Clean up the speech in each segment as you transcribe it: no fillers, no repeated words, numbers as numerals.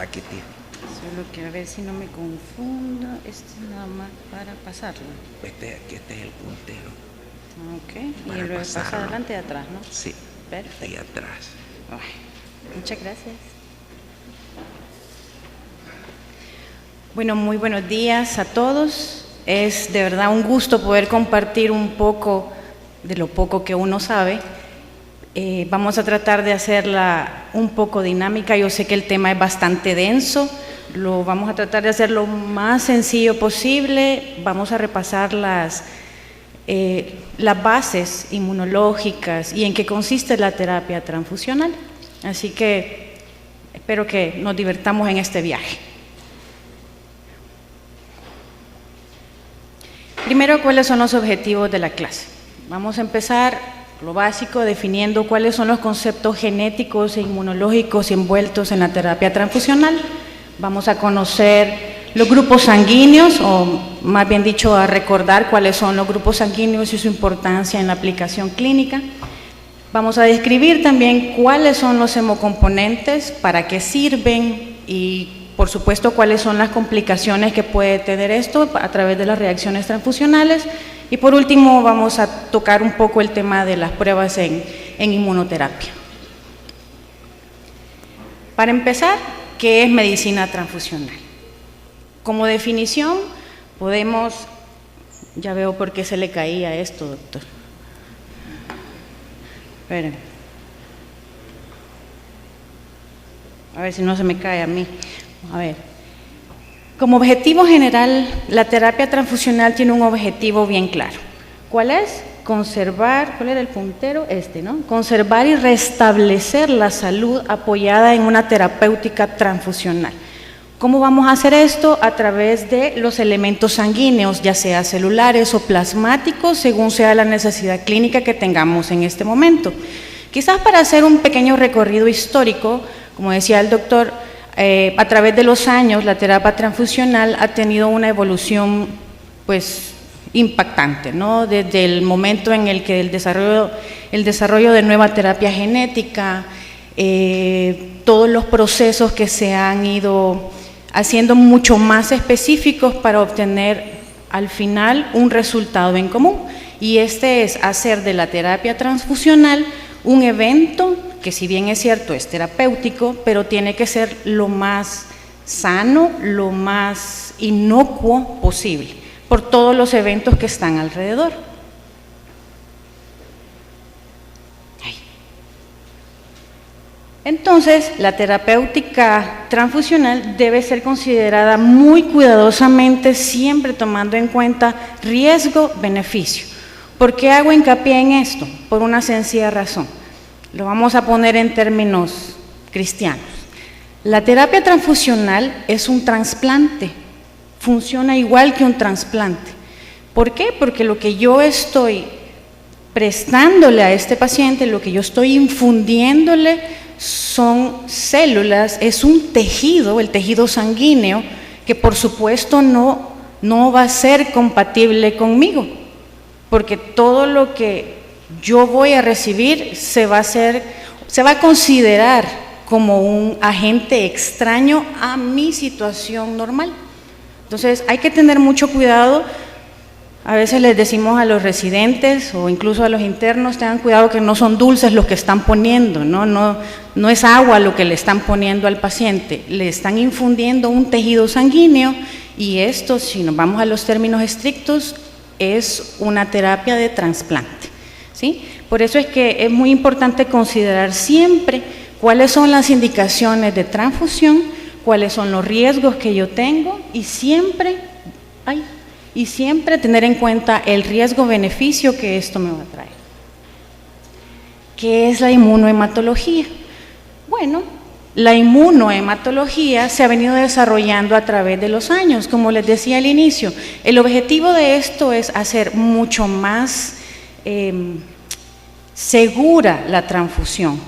Aquí tiene. Solo quiero ver si no me confundo. Este es nada más para pasarlo. Este es el puntero. Ok. Para Y luego pasa pasarlo. adelante y atrás, ¿no? Sí. Perfecto. Ahí atrás. Ay, muchas gracias. Bueno, muy buenos días a todos. Es de verdad un gusto poder compartir un poco de lo poco que uno sabe. Vamos a tratar de hacerla un poco dinámica. Yo sé que el tema es bastante denso. Lo vamos a tratar de hacer lo más sencillo posible. Vamos a repasar las bases inmunológicas y en qué consiste la terapia transfusional. Así que espero que nos divertamos en este viaje. Primero, ¿cuáles son los objetivos de la clase? Vamos a empezar lo básico, definiendo cuáles son los conceptos genéticos e inmunológicos envueltos en la terapia transfusional. Vamos a conocer los grupos sanguíneos, o más bien dicho, a recordar cuáles son los grupos sanguíneos y su importancia en la aplicación clínica. Vamos a describir también cuáles son los hemocomponentes, para qué sirven y, por supuesto, cuáles son las complicaciones que puede tener esto a través de las reacciones transfusionales. Y por último, vamos a tocar un poco el tema de las pruebas en inmunoterapia. Para empezar, ¿qué es medicina transfusional? Como definición, podemos… Ya veo por qué se le caía esto, doctor. Esperen. A ver si no se me cae a mí. A ver. Como objetivo general, la terapia transfusional tiene un objetivo bien claro. ¿Cuál es? Conservar, ¿cuál era el puntero? ¿No? Conservar y restablecer la salud apoyada en una terapéutica transfusional. ¿Cómo vamos a hacer esto? A través de los elementos sanguíneos, ya sea celulares o plasmáticos, según sea la necesidad clínica que tengamos en este momento. Quizás para hacer un pequeño recorrido histórico, como decía el doctor, a través de los años la terapia transfusional ha tenido una evolución pues impactante, ¿no? Desde el momento en el que el desarrollo de nueva terapia genética, todos los procesos que se han ido haciendo mucho más específicos para obtener al final un resultado en común, y este es hacer de la terapia transfusional un evento que, si bien es cierto, es terapéutico, pero tiene que ser lo más sano, lo más inocuo posible, por todos los eventos que están alrededor. Entonces, la terapéutica transfusional debe ser considerada muy cuidadosamente, siempre tomando en cuenta riesgo-beneficio. ¿Por qué hago hincapié en esto? Por una sencilla razón. Lo vamos a poner en términos cristianos. La terapia transfusional es un trasplante, funciona igual que un trasplante. ¿Por qué? Porque lo que yo estoy prestándole a este paciente, lo que yo estoy infundiéndole son células, es un tejido, el tejido sanguíneo, que por supuesto no va a ser compatible conmigo, porque todo lo que yo voy a recibir se va a considerar como un agente extraño a mi situación normal. Entonces hay que tener mucho cuidado. A veces les decimos a los residentes o incluso a los internos, tengan cuidado que no son dulces los que están poniendo, no es agua lo que le están poniendo al paciente, le están infundiendo un tejido sanguíneo, y esto, si nos vamos a los términos estrictos, es una terapia de trasplante, ¿sí? Por eso es que es muy importante considerar siempre cuáles son las indicaciones de transfusión, cuáles son los riesgos que yo tengo, y siempre tener en cuenta el riesgo-beneficio que esto me va a traer. ¿Qué es la inmunohematología? Bueno, la inmunohematología se ha venido desarrollando a través de los años, como les decía al inicio. El objetivo de esto es hacer mucho más segura la transfusión.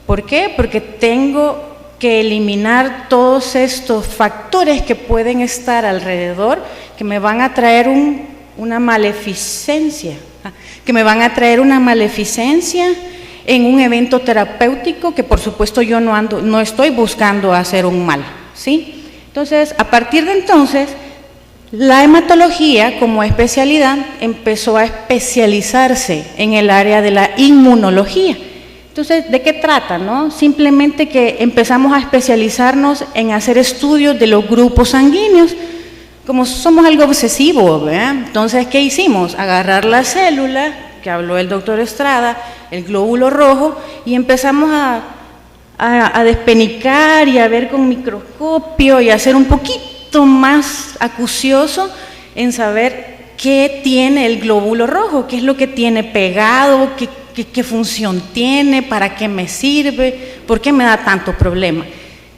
¿Por qué? Porque tengo que eliminar todos estos factores que pueden estar alrededor, que me van a traer una maleficencia en un evento terapéutico que por supuesto yo no estoy buscando hacer un mal, ¿sí? Entonces, a partir de entonces, la hematología como especialidad empezó a especializarse en el área de la inmunología. Entonces, ¿de qué trata, no? Simplemente que empezamos a especializarnos en hacer estudios de los grupos sanguíneos. Como somos algo obsesivos, ¿verdad? Entonces, ¿qué hicimos? Agarrar la célula, que habló el doctor Estrada, el glóbulo rojo, y empezamos a despenicar y a ver con microscopio y a hacer un poquito más acucioso en saber qué tiene el glóbulo rojo, qué es lo que tiene pegado, qué función tiene, para qué me sirve, por qué me da tanto problema.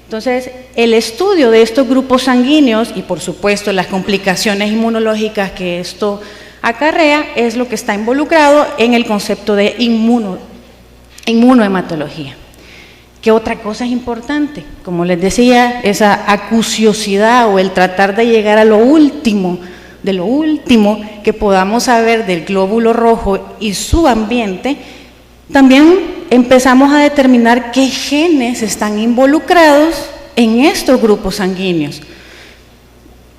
Entonces, el estudio de estos grupos sanguíneos y por supuesto las complicaciones inmunológicas que esto acarrea es lo que está involucrado en el concepto de inmunohematología. ¿Qué otra cosa es importante? Como les decía, esa acuciosidad o el tratar de llegar a lo último, de lo último que podamos saber del glóbulo rojo y su ambiente. También empezamos a determinar qué genes están involucrados en estos grupos sanguíneos.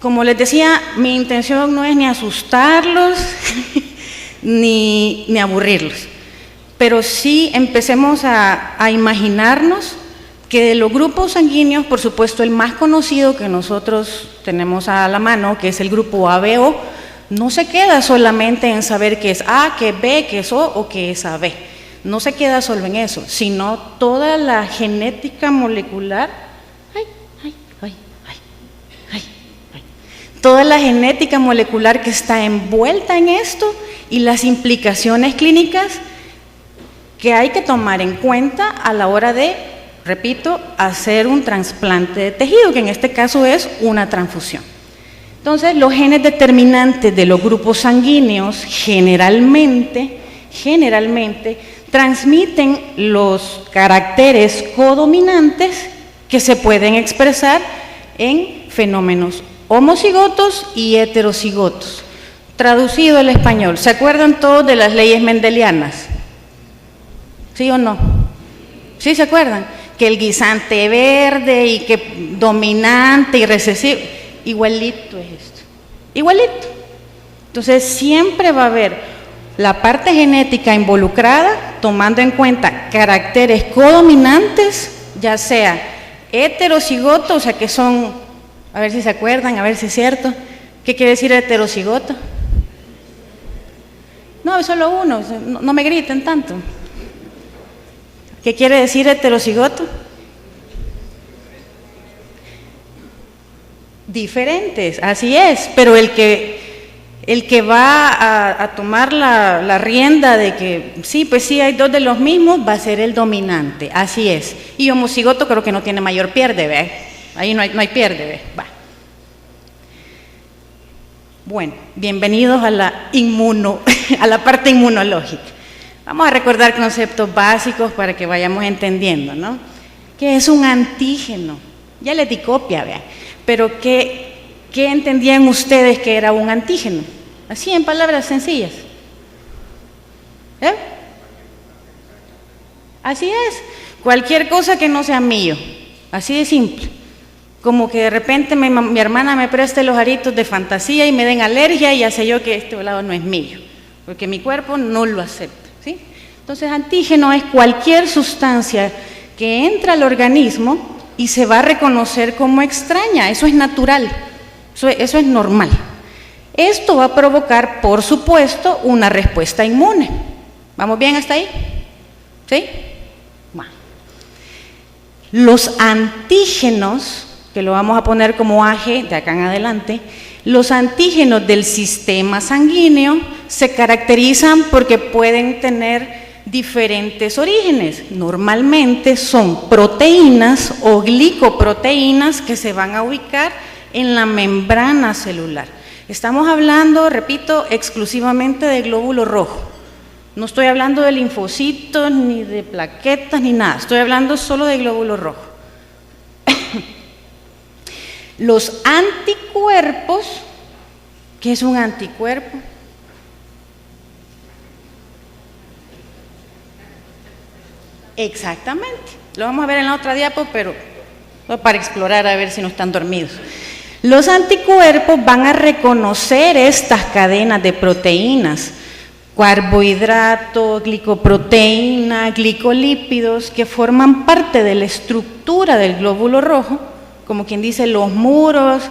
Como les decía, mi intención no es ni asustarlos ni aburrirlos, pero sí empecemos a imaginarnos que de los grupos sanguíneos, por supuesto el más conocido que nosotros tenemos a la mano, que es el grupo ABO, no se queda solamente en saber qué es A, qué es B, qué es O o qué es AB. No se queda solo en eso, sino toda la genética molecular, toda la genética molecular que está envuelta en esto y las implicaciones clínicas que hay que tomar en cuenta a la hora de, repito, hacer un trasplante de tejido, que en este caso es una transfusión. Entonces, los genes determinantes de los grupos sanguíneos generalmente transmiten los caracteres codominantes que se pueden expresar en fenómenos homocigotos y heterocigotos. Traducido al español, ¿se acuerdan todos de las leyes mendelianas? ¿Sí o no? ¿Sí se acuerdan? Que el guisante verde y que dominante y recesivo, igualito es esto, igualito. Entonces siempre va a haber la parte genética involucrada, tomando en cuenta caracteres codominantes, ya sea heterocigoto, o sea que son, a ver si se acuerdan, a ver si es cierto. ¿Qué quiere decir heterocigoto? No, es solo uno, no me griten tanto. ¿Qué quiere decir heterocigoto? Diferentes, así es, pero el que va a tomar la rienda de que sí, pues sí, hay dos de los mismos, va a ser el dominante, así es. Y homocigoto creo que no tiene mayor pierde, ¿ve? Ahí no hay pierde, ¿ve? Va. Bueno, bienvenidos a a la parte inmunológica. Vamos a recordar conceptos básicos para que vayamos entendiendo, ¿no? ¿Qué es un antígeno? Ya les di copia, ¿ve? Pero ¿qué entendían ustedes que era un antígeno? Así, en palabras sencillas. ¿Eh? Así es, cualquier cosa que no sea mío, así de simple. Como que de repente mi hermana me preste los aritos de fantasía y me den alergia y ya sé yo que este lado no es mío, porque mi cuerpo no lo acepta, ¿sí? Entonces, antígeno es cualquier sustancia que entra al organismo y se va a reconocer como extraña, eso es natural, eso es normal. Esto va a provocar, por supuesto, una respuesta inmune. ¿Vamos bien hasta ahí? ¿Sí? Bueno. Los antígenos, que lo vamos a poner como AG de acá en adelante, los antígenos del sistema sanguíneo se caracterizan porque pueden tener diferentes orígenes. Normalmente son proteínas o glicoproteínas que se van a ubicar en la membrana celular. Estamos hablando, repito, exclusivamente de glóbulo rojo. No estoy hablando de linfocitos, ni de plaquetas, ni nada. Estoy hablando solo de glóbulo rojo. Los anticuerpos, ¿qué es un anticuerpo? Exactamente. Lo vamos a ver en la otra diapo, pero para explorar a ver si no están dormidos. Los anticuerpos van a reconocer estas cadenas de proteínas, carbohidratos, glicoproteína, glicolípidos, que forman parte de la estructura del glóbulo rojo, como quien dice los muros,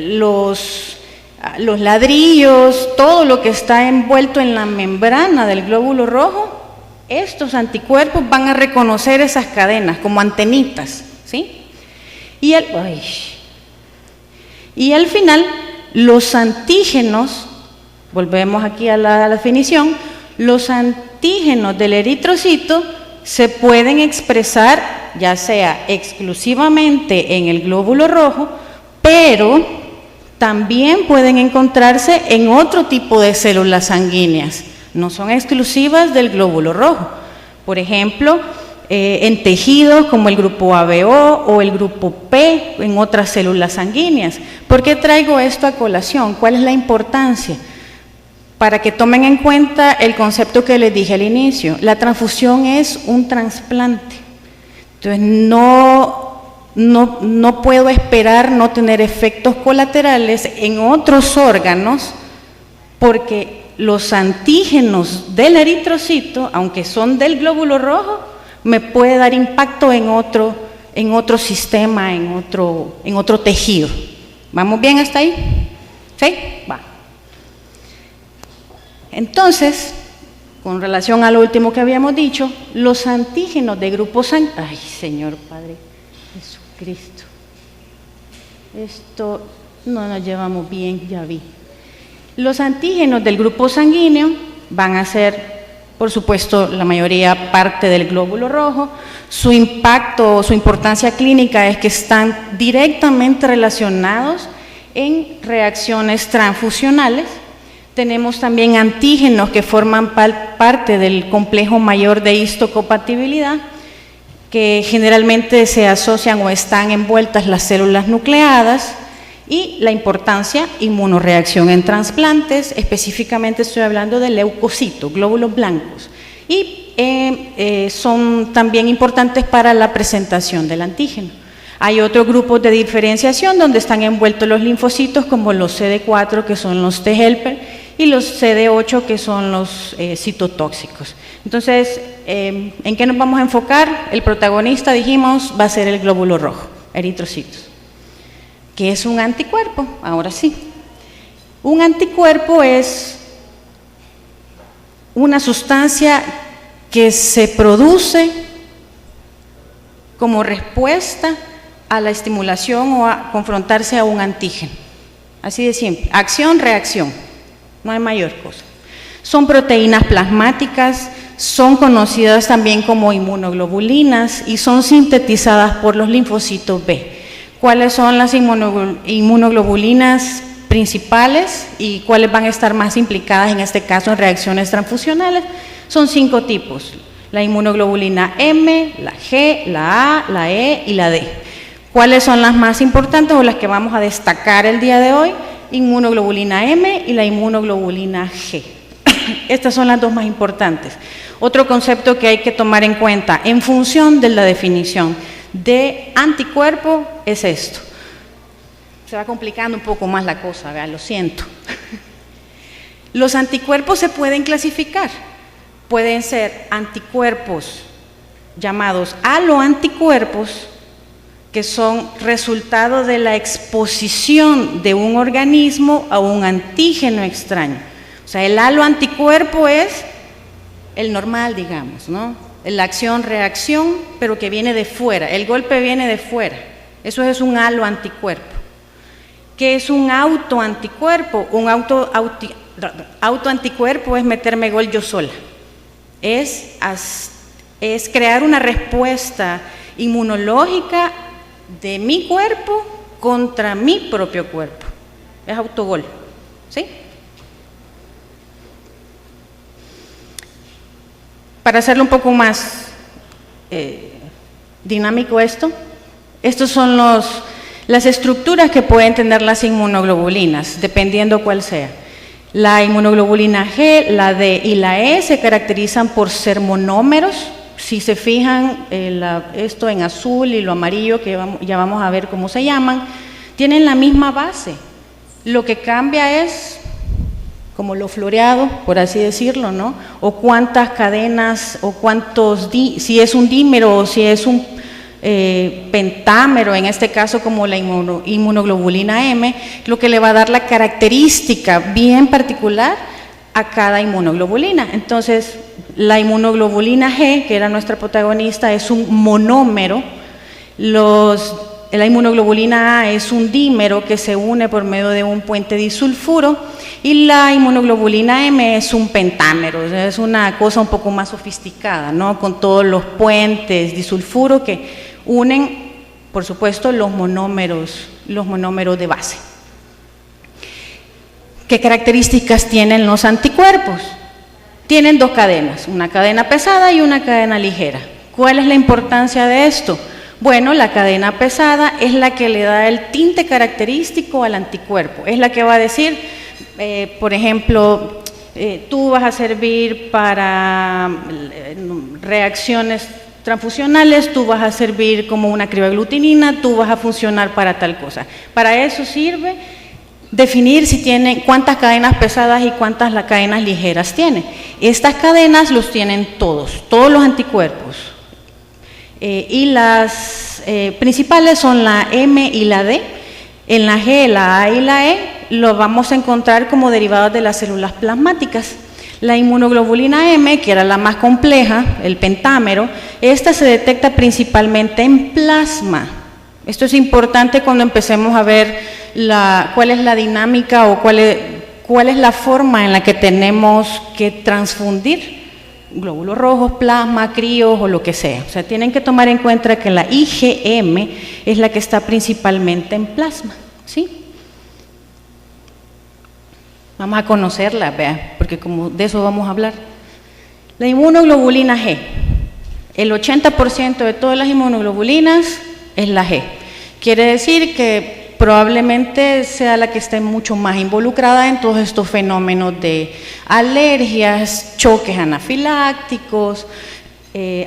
los ladrillos, todo lo que está envuelto en la membrana del glóbulo rojo. Estos anticuerpos van a reconocer esas cadenas como antenitas, ¿sí? Y al final, los antígenos, volvemos aquí a la definición, los antígenos del eritrocito se pueden expresar ya sea exclusivamente en el glóbulo rojo, pero también pueden encontrarse en otro tipo de células sanguíneas, no son exclusivas del glóbulo rojo. Por ejemplo, en tejidos como el grupo ABO o el grupo P en otras células sanguíneas. ¿Por qué traigo esto a colación? ¿Cuál es la importancia? Para que tomen en cuenta el concepto que les dije al inicio. La transfusión es un trasplante. Entonces, no puedo esperar no tener efectos colaterales en otros órganos, porque los antígenos del eritrocito, aunque son del glóbulo rojo, me puede dar impacto en otro sistema, en otro tejido. ¿Vamos bien hasta ahí? ¿Sí? Va. Entonces, con relación a lo último que habíamos dicho, los antígenos de grupo sanguíneo. Ay, Señor Padre Jesucristo. Esto no nos llevamos bien, ya vi. Los antígenos del grupo sanguíneo van a ser, por supuesto, la mayoría parte del glóbulo rojo. Su impacto o su importancia clínica es que están directamente relacionados en reacciones transfusionales. Tenemos también antígenos que forman parte del complejo mayor de histocompatibilidad, que generalmente se asocian o están envueltas las células nucleadas, y la importancia inmunoreacción en trasplantes, específicamente estoy hablando de leucocitos, glóbulos blancos, y son también importantes para la presentación del antígeno. Hay otros grupos de diferenciación donde están envueltos los linfocitos, como los CD4, que son los T helper, y los CD8, que son los citotóxicos. Entonces, ¿en qué nos vamos a enfocar? El protagonista, dijimos, va a ser el glóbulo rojo, eritrocitos. ¿Qué es un anticuerpo? Ahora sí. Un anticuerpo es una sustancia que se produce como respuesta a la estimulación o a confrontarse a un antígeno. Así de simple. Acción, reacción. No hay mayor cosa. Son proteínas plasmáticas, son conocidas también como inmunoglobulinas y son sintetizadas por los linfocitos B. ¿Cuáles son las inmunoglobulinas principales y cuáles van a estar más implicadas en este caso en reacciones transfusionales? Son 5 tipos: la inmunoglobulina M, la G, la A, la E y la D. ¿Cuáles son las más importantes o las que vamos a destacar el día de hoy? Inmunoglobulina M y la inmunoglobulina G. Estas son las dos más importantes. Otro concepto que hay que tomar en cuenta en función de la definición de anticuerpo es esto. Se va complicando un poco más la cosa, ¿verdad? Lo siento. Los anticuerpos se pueden clasificar. Pueden ser anticuerpos llamados aloanticuerpos, que son resultado de la exposición de un organismo a un antígeno extraño. O sea, el aloanticuerpo es el normal, digamos, ¿no? La acción-reacción, pero que viene de fuera, el golpe viene de fuera. Eso es un aloanticuerpo. ¿Qué es un autoanticuerpo? Un autoanticuerpo es meterme gol yo sola. Es crear una respuesta inmunológica de mi cuerpo contra mi propio cuerpo. Es autogol, ¿sí? Para hacerlo un poco más dinámico estos son las estructuras que pueden tener las inmunoglobulinas, dependiendo cuál sea. La inmunoglobulina G, la D y la E se caracterizan por ser monómeros. Si se fijan, esto en azul y lo amarillo, que ya vamos a ver cómo se llaman, tienen la misma base. Lo que cambia es como lo floreado, por así decirlo, ¿no? O cuántas cadenas, o cuántos, si es un dímero o si es un pentámero, en este caso como la inmunoglobulina M, lo que le va a dar la característica bien particular a cada inmunoglobulina. Entonces, la inmunoglobulina G, que era nuestra protagonista, es un monómero. La inmunoglobulina A es un dímero que se une por medio de un puente disulfuro, y la inmunoglobulina M es un pentámero, es una cosa un poco más sofisticada, ¿no? Con todos los puentes disulfuro que unen, por supuesto, los monómeros de base. ¿Qué características tienen los anticuerpos? Tienen dos cadenas, una cadena pesada y una cadena ligera. ¿Cuál es la importancia de esto? Bueno, la cadena pesada es la que le da el tinte característico al anticuerpo, es la que va a decir, por ejemplo, tú vas a servir para reacciones transfusionales, tú vas a servir como una crioglutinina, tú vas a funcionar para tal cosa. Para eso sirve definir si tiene cuántas cadenas pesadas y cuántas las cadenas ligeras tiene. Estas cadenas los tienen todos los anticuerpos. Y las principales son la M y la D. En la G, la A y la E lo vamos a encontrar como derivados de las células plasmáticas. La inmunoglobulina M, que era la más compleja, el pentámero, esta se detecta principalmente en plasma. Esto es importante cuando empecemos a ver cuál es la dinámica o cuál es la forma en la que tenemos que transfundir glóbulos rojos, plasma, críos o lo que sea. O sea, tienen que tomar en cuenta que la IgM es la que está principalmente en plasma, ¿sí? Vamos a conocerla, vea, porque como de eso vamos a hablar. La inmunoglobulina G. El 80% de todas las inmunoglobulinas es la G. Quiere decir que probablemente sea la que esté mucho más involucrada en todos estos fenómenos de alergias, choques anafilácticos,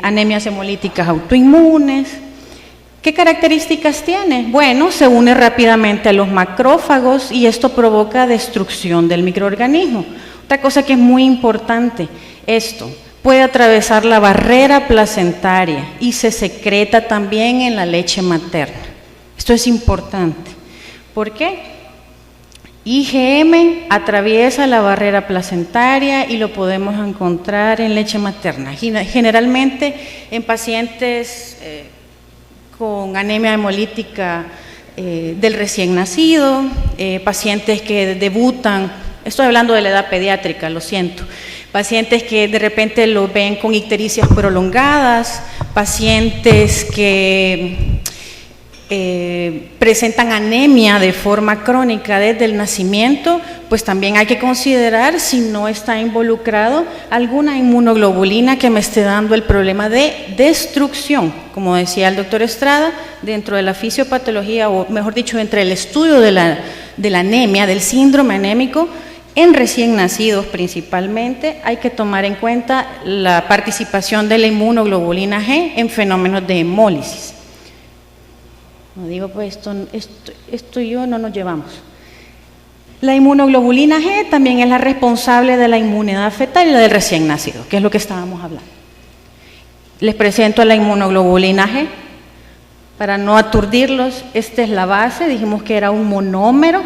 anemias hemolíticas autoinmunes. ¿Qué características tiene? Bueno, se une rápidamente a los macrófagos y esto provoca destrucción del microorganismo. Otra cosa que es muy importante, esto puede atravesar la barrera placentaria y se secreta también en la leche materna. Esto es importante. ¿Por qué? IgM atraviesa la barrera placentaria y lo podemos encontrar en leche materna. Generalmente en pacientes con anemia hemolítica del recién nacido, pacientes que debutan, estoy hablando de la edad pediátrica, lo siento, pacientes que de repente lo ven con ictericias prolongadas, pacientes que presentan anemia de forma crónica desde el nacimiento, pues también hay que considerar si no está involucrado alguna inmunoglobulina que me esté dando el problema de destrucción. Como decía el doctor Estrada, dentro de la fisiopatología, o mejor dicho, entre el estudio de la anemia, del síndrome anémico, en recién nacidos principalmente, hay que tomar en cuenta la participación de la inmunoglobulina G en fenómenos de hemólisis. No digo, pues esto y yo no nos llevamos. La inmunoglobulina G también es la responsable de la inmunidad fetal y la del recién nacido, que es lo que estábamos hablando. Les presento a la inmunoglobulina G. Para no aturdirlos, esta es la base, dijimos que era un monómero,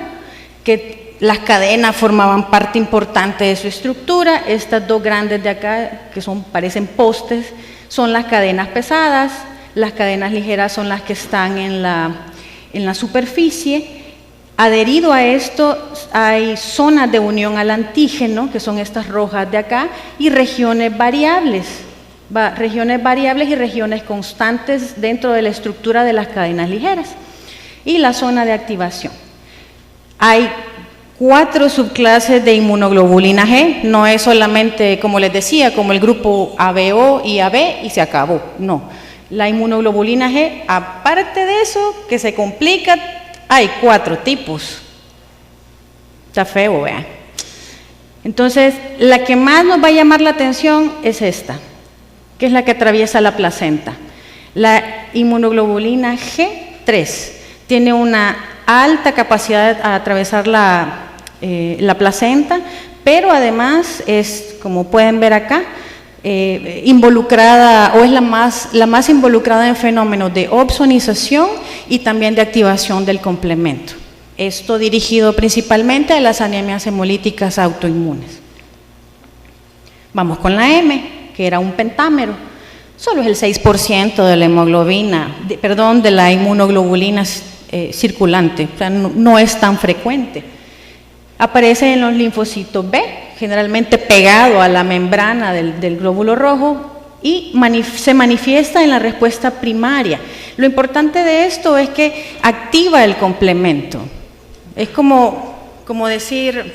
que las cadenas formaban parte importante de su estructura. Estas dos grandes de acá, que parecen postes, son las cadenas pesadas. Las cadenas ligeras son las que están en la superficie. Adherido a esto hay zonas de unión al antígeno, que son estas rojas de acá, y regiones variables y regiones constantes dentro de la estructura de las cadenas ligeras. Y la zona de activación. Hay 4 subclases de inmunoglobulina G, no es solamente, como les decía, como el grupo ABO y AB y se acabó, no. La inmunoglobulina G, aparte de eso, que se complica, hay 4 tipos. Está feo, vean. Entonces, la que más nos va a llamar la atención es esta, que es la que atraviesa la placenta. La inmunoglobulina G3 tiene una alta capacidad de atravesar la placenta, pero además es, como pueden ver acá, involucrada, o es la más involucrada en fenómenos de opsonización y también de activación del complemento. Esto dirigido principalmente a las anemias hemolíticas autoinmunes. Vamos con la M, que era un pentámero. Solo es el 6% de la hemoglobina, de la inmunoglobulina circulante, o sea, no es tan frecuente. Aparece en los linfocitos B, generalmente pegado a la membrana del glóbulo rojo, y se manifiesta en la respuesta primaria. Lo importante de esto es que activa el complemento. Es como decir,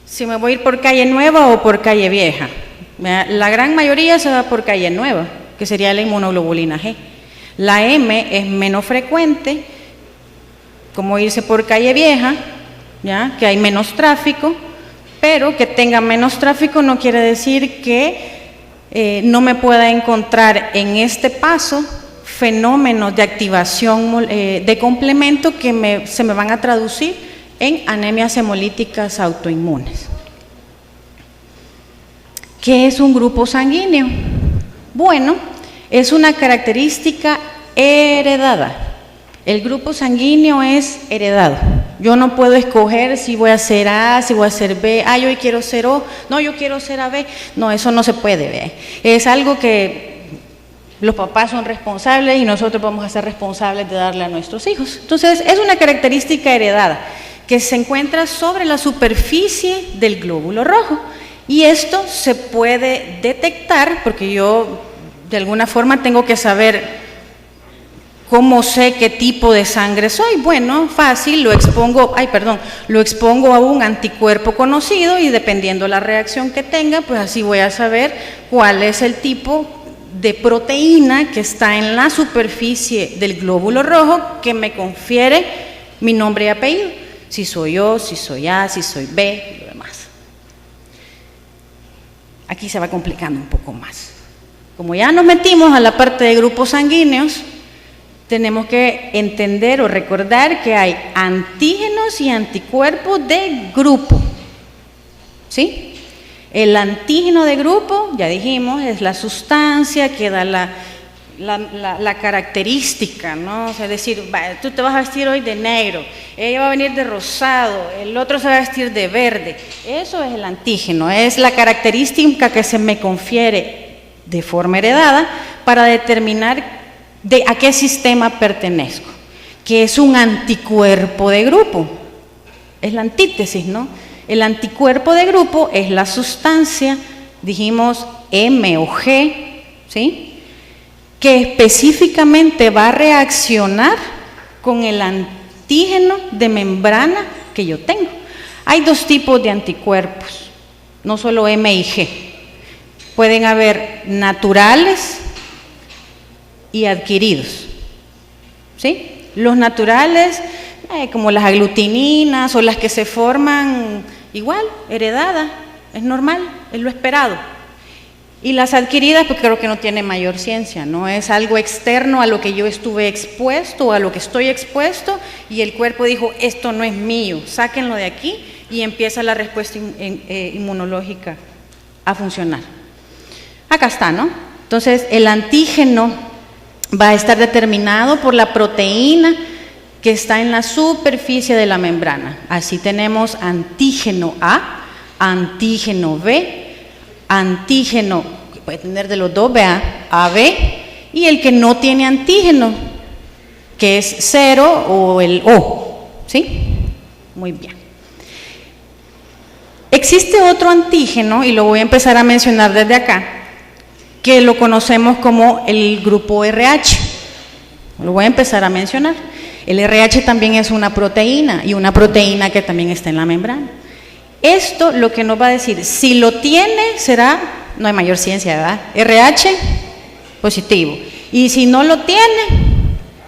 si me voy a ir por calle Nueva o por calle Vieja. La gran mayoría se va por calle Nueva, que sería la inmunoglobulina G. La M es menos frecuente, como irse por calle Vieja, ¿ya? Que hay menos tráfico, pero que tenga menos tráfico no quiere decir que no me pueda encontrar en este paso fenómenos de activación de complemento que se me van a traducir en anemias hemolíticas autoinmunes. ¿Qué es un grupo sanguíneo? Bueno, es una característica heredada. El grupo sanguíneo es heredado. Yo no puedo escoger si voy a ser A, si voy a ser B. Ah, yo quiero ser O. No, yo quiero ser AB. No, eso no se puede ver. Es algo que los papás son responsables y nosotros vamos a ser responsables de darle a nuestros hijos. Entonces, es una característica heredada que se encuentra sobre la superficie del glóbulo rojo. Y esto se puede detectar porque yo, de alguna forma, tengo que saber ¿cómo sé qué tipo de sangre soy? Bueno, fácil, lo expongo a un anticuerpo conocido y dependiendo la reacción que tenga, pues así voy a saber cuál es el tipo de proteína que está en la superficie del glóbulo rojo que me confiere mi nombre y apellido. Si soy O, si soy A, si soy B y lo demás. Aquí se va complicando un poco más. Como ya nos metimos a la parte de grupos sanguíneos, tenemos que entender o recordar que hay antígenos y anticuerpos de grupo, ¿sí? El antígeno de grupo, ya dijimos, es la sustancia que da la característica, ¿no? O sea, es decir, tú te vas a vestir hoy de negro, ella va a venir de rosado, el otro se va a vestir de verde. Eso es el antígeno, es la característica que se me confiere de forma heredada para determinar a qué sistema pertenezco, que es un anticuerpo de grupo. Es la antítesis, ¿no? El anticuerpo de grupo es la sustancia, dijimos M o G, ¿sí? Que específicamente va a reaccionar con el antígeno de membrana que yo tengo. Hay dos tipos de anticuerpos, no solo M y G. Pueden haber naturales y adquiridos, ¿sí? Los naturales, como las aglutininas o las que se forman igual, heredadas, es normal, es lo esperado. Y las adquiridas, pues creo que no tiene mayor ciencia, no es algo externo a lo que yo estuve expuesto o a lo que estoy expuesto y el cuerpo dijo, esto no es mío, sáquenlo de aquí y empieza la respuesta inmunológica a funcionar. Acá está, ¿no? Entonces, el antígeno va a estar determinado por la proteína que está en la superficie de la membrana. Así tenemos antígeno A, antígeno B, antígeno, que puede tener de los dos, AB, y el que no tiene antígeno, que es 0 o el O, ¿sí? Muy bien. Existe otro antígeno, y lo voy a empezar a mencionar desde acá, que lo conocemos como el grupo RH. Lo voy a empezar a mencionar. El RH también es una proteína y una proteína que también está en la membrana. Esto lo que nos va a decir, si lo tiene será, no hay mayor ciencia, ¿verdad? RH positivo y si no lo tiene,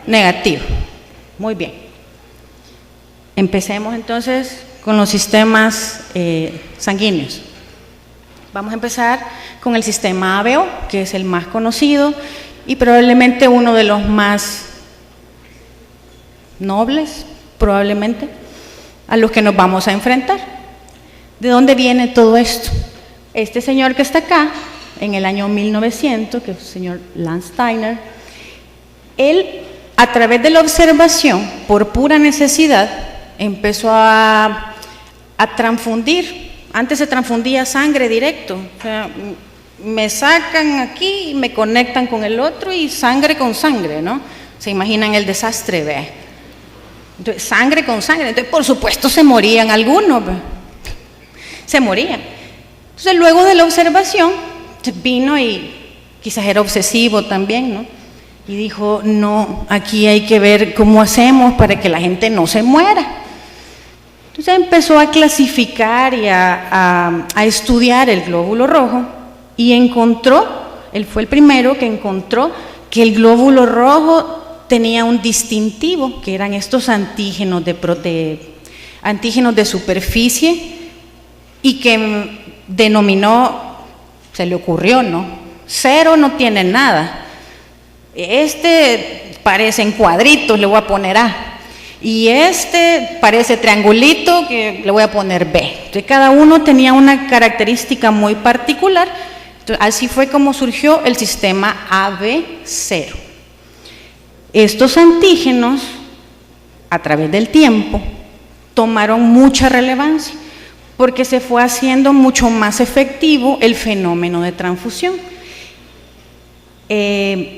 negativo. Muy bien. Empecemos entonces con los sistemas sanguíneos. Vamos a empezar con el sistema ABO, que es el más conocido y probablemente uno de los más nobles, probablemente, a los que nos vamos a enfrentar. ¿De dónde viene todo esto? Este señor que está acá, en el año 1900, que es el señor Landsteiner, él, a través de la observación, por pura necesidad, empezó a transfundir. Antes se transfundía sangre directo, o sea, me sacan aquí, me conectan con el otro y sangre con sangre, ¿no? Se imaginan el desastre, ¿ve? Entonces, sangre con sangre, entonces por supuesto se morían algunos, ¿ve? Se morían. Entonces luego de la observación vino y quizás era obsesivo también, ¿no? Y dijo, no, aquí hay que ver cómo hacemos para que la gente no se muera. Entonces empezó a clasificar y a estudiar el glóbulo rojo y encontró, él fue el primero que encontró que el glóbulo rojo tenía un distintivo, que eran estos antígenos de superficie, y que denominó, se le ocurrió, ¿no? 0 no tiene nada. Este parece en cuadritos, le voy a poner A. Y este parece triangulito, que le voy a poner B. Entonces cada uno tenía una característica muy particular. Entonces, así fue como surgió el sistema AB0. Estos antígenos, a través del tiempo, tomaron mucha relevancia, porque se fue haciendo mucho más efectivo el fenómeno de transfusión.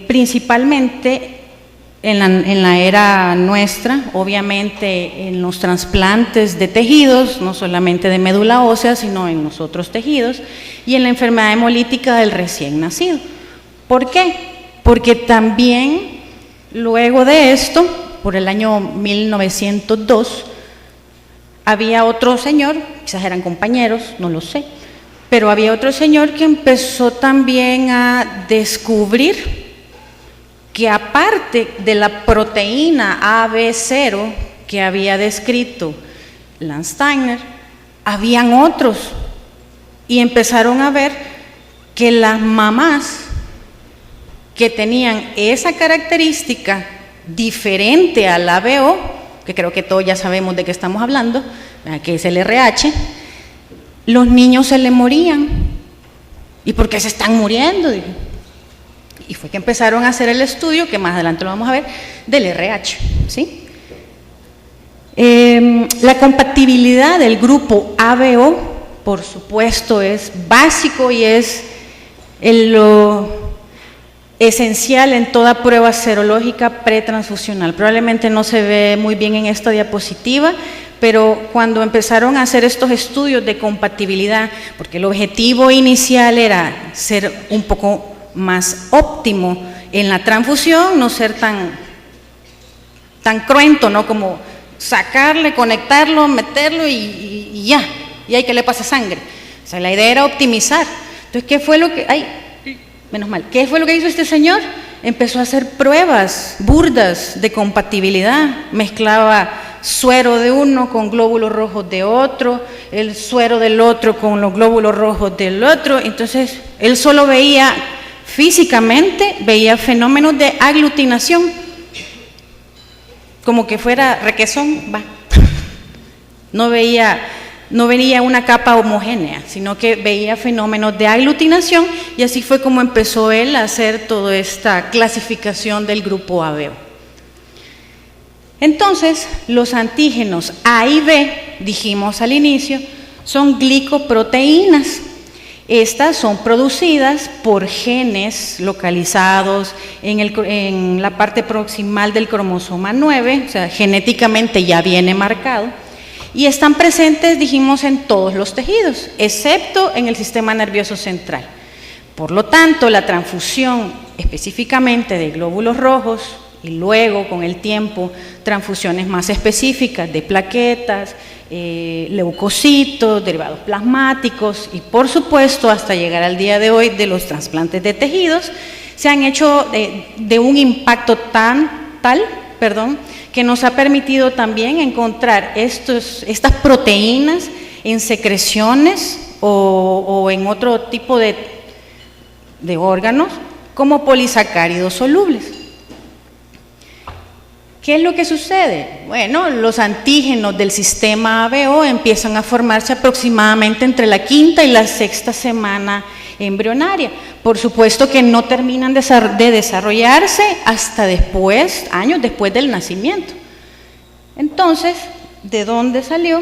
Principalmente en la era nuestra, obviamente en los trasplantes de tejidos, no solamente de médula ósea, sino en los otros tejidos, y en la enfermedad hemolítica del recién nacido. ¿Por qué? Porque también luego de esto, por el año 1902, había otro señor, quizás eran compañeros, no lo sé, pero había otro señor que empezó también a descubrir que aparte de la proteína AB0 que había descrito Landsteiner, habían otros, y empezaron a ver que las mamás que tenían esa característica diferente al ABO, que creo que todos ya sabemos de qué estamos hablando, que es el RH, los niños se le morían. ¿Y por qué se están muriendo? Y fue que empezaron a hacer el estudio, que más adelante lo vamos a ver, del RH, ¿sí? La compatibilidad del grupo ABO, por supuesto, es básico y es lo esencial en toda prueba serológica pretransfusional. Probablemente no se ve muy bien en esta diapositiva, pero cuando empezaron a hacer estos estudios de compatibilidad, porque el objetivo inicial era ser un poco más óptimo en la transfusión, no ser tan cruento, ¿no? Como sacarle, conectarlo, meterlo y ya, y hay que le pase sangre. O sea, la idea era optimizar. Entonces, ¿qué fue lo que... menos mal. ¿Qué fue lo que hizo este señor? Empezó a hacer pruebas burdas de compatibilidad, mezclaba suero de uno con glóbulos rojos de otro, el suero del otro con los glóbulos rojos del otro. Entonces, él solo veía físicamente, veía fenómenos de aglutinación, como que fuera requesón, va. No veía una capa homogénea, sino que veía fenómenos de aglutinación, y así fue como empezó él a hacer toda esta clasificación del grupo ABO. Entonces, los antígenos A y B, dijimos al inicio, son glicoproteínas. Estas son producidas por genes localizados en la parte proximal del cromosoma 9, o sea, genéticamente ya viene marcado, y están presentes, dijimos, en todos los tejidos, excepto en el sistema nervioso central. Por lo tanto, la transfusión específicamente de glóbulos rojos, y luego con el tiempo transfusiones más específicas de plaquetas, leucocitos, derivados plasmáticos y por supuesto hasta llegar al día de hoy de los trasplantes de tejidos, se han hecho de un impacto tal perdón, que nos ha permitido también encontrar estas proteínas en secreciones o en otro tipo de órganos como polisacáridos solubles. ¿Qué es lo que sucede? Bueno, los antígenos del sistema ABO empiezan a formarse aproximadamente entre la 5ª y la 6ª semana embrionaria. Por supuesto que no terminan de desarrollarse hasta después, años después del nacimiento. Entonces, ¿de dónde salió?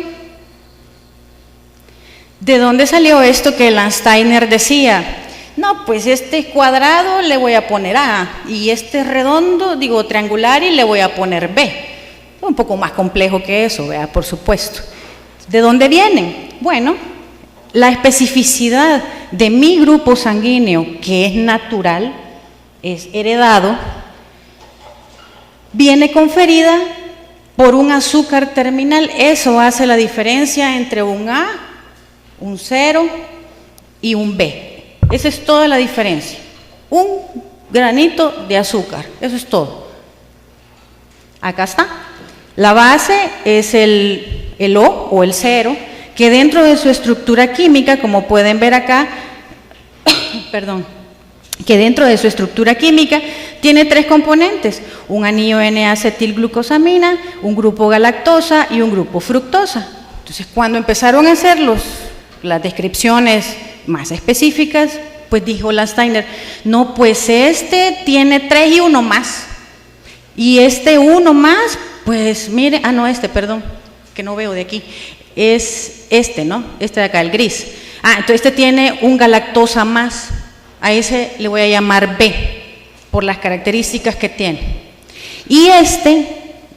¿De dónde salió esto que Landsteiner decía? No, pues este cuadrado le voy a poner A, y este redondo, digo triangular, y le voy a poner B. Un poco más complejo que eso, ¿verdad? Por supuesto. ¿De dónde vienen? Bueno, la especificidad de mi grupo sanguíneo, que es natural, es heredado, viene conferida por un azúcar terminal. Eso hace la diferencia entre un A, un 0 y un B. Esa es toda la diferencia. Un granito de azúcar, eso es todo. Acá está. La base es el O o el 0, que dentro de su estructura química, como pueden ver acá, perdón, que dentro de su estructura química tiene 3 componentes: un anillo N-acetilglucosamina, un grupo galactosa y un grupo fructosa. Entonces, cuando empezaron a hacer las descripciones más específicas, pues dijo Landsteiner, no, pues este tiene 3 y 1 más. Y este 1 más, pues mire, perdón, que no veo de aquí, es este, ¿no? Este de acá, el gris. Entonces este tiene un galactosa más, a ese le voy a llamar B, por las características que tiene. Y este,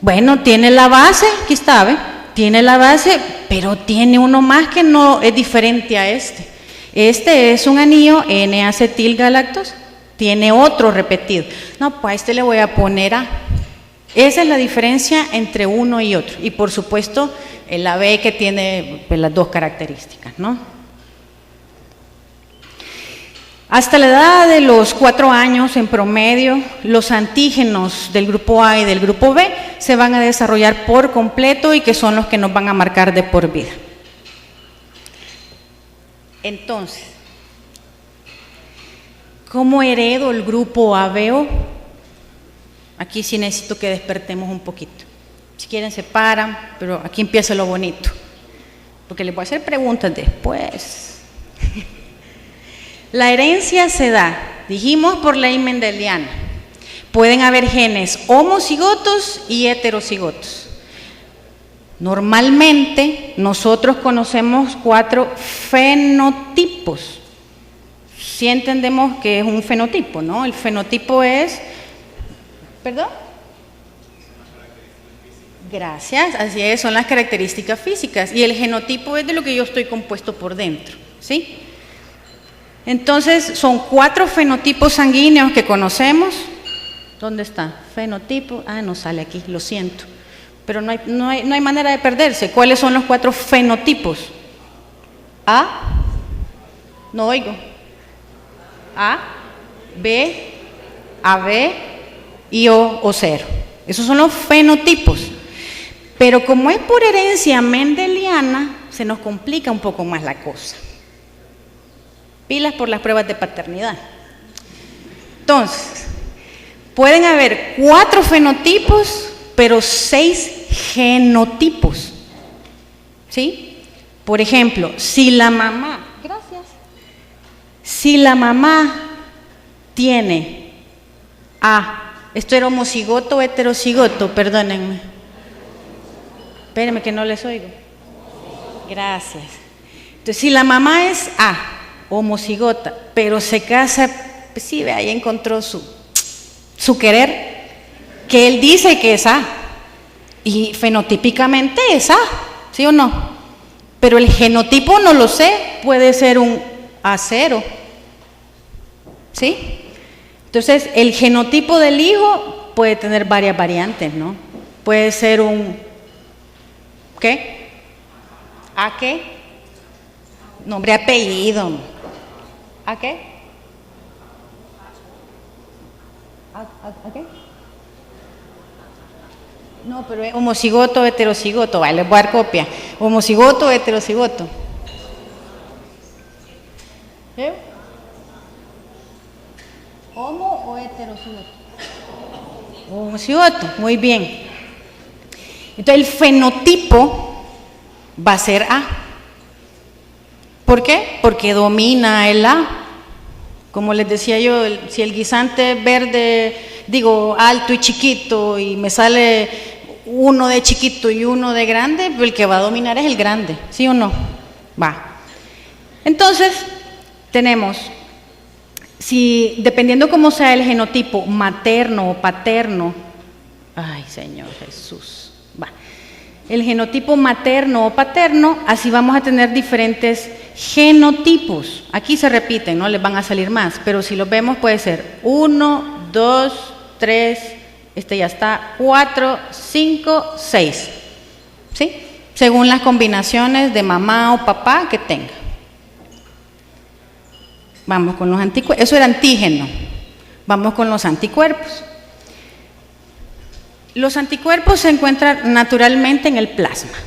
bueno, tiene la base, aquí está, ¿ve? Tiene la base, pero tiene uno más que no es diferente a este. Este es un anillo N-acetilgalactosa, tiene otro repetido. No, pues a este le voy a poner A. Esa es la diferencia entre uno y otro. Y por supuesto, el AB que tiene pues, las 2 características, ¿no? Hasta la edad de los 4 años en promedio, los antígenos del grupo A y del grupo B se van a desarrollar por completo y que son los que nos van a marcar de por vida. Entonces, ¿cómo heredo el grupo ABO? Aquí sí necesito que despertemos un poquito. Si quieren se paran, pero aquí empieza lo bonito, porque les voy a hacer preguntas después. La herencia se da, dijimos, por ley mendeliana. Pueden haber genes homocigotos y heterocigotos. Normalmente nosotros conocemos 4 fenotipos. Sí entendemos que es un fenotipo, ¿no? El fenotipo es, ¿perdón? Gracias, así es, son las características físicas. Y el genotipo es de lo que yo estoy compuesto por dentro, ¿sí? Entonces, son 4 fenotipos sanguíneos que conocemos. ¿Dónde está? Fenotipo, no sale aquí, lo siento. Pero no hay manera de perderse. ¿Cuáles son los 4 fenotipos? No oigo. A, B, AB y O 0. Esos son los fenotipos. Pero como es por herencia mendeliana, se nos complica un poco más la cosa. Pilas por las pruebas de paternidad. Entonces, pueden haber 4 fenotipos, pero 6 genotipos. ¿Sí? Por ejemplo, si la mamá tiene ¿esto era homocigoto o heterocigoto? Perdónenme. Espérenme que no les oigo. Gracias. Entonces, si la mamá es homocigota, pero se casa, pues sí, ahí encontró su querer, que él dice que es A, y fenotípicamente es A, ¿sí o no? Pero el genotipo no lo sé, puede ser un A0, ¿sí? Entonces, el genotipo del hijo puede tener varias variantes, ¿no? Puede ser un, ¿qué? ¿A qué? Nombre, apellido. ¿A qué? ¿A qué? No, pero es homocigoto o heterocigoto. Vale, les voy a dar copia. Homocigoto o heterocigoto. ¿Sí? ¿Homo o heterocigoto? Homocigoto, muy bien. Entonces el fenotipo va a ser A. ¿Por qué? Porque domina el A. Como les decía yo, si el guisante es verde, digo, alto y chiquito, y me sale uno de chiquito y uno de grande, pues el que va a dominar es el grande, ¿sí o no? Va. Entonces, tenemos, si dependiendo cómo sea el genotipo, materno o paterno, ay Señor Jesús, va. El genotipo materno o paterno, así vamos a tener diferentes genotipos. Aquí se repiten, no les van a salir más, pero si los vemos puede ser 1, 2, 3, este ya está, 4, 5, 6, ¿sí? Según las combinaciones de mamá o papá que tenga. Vamos con los anticuerpos, eso era antígeno. Vamos con los anticuerpos. Los anticuerpos se encuentran naturalmente en el plasma.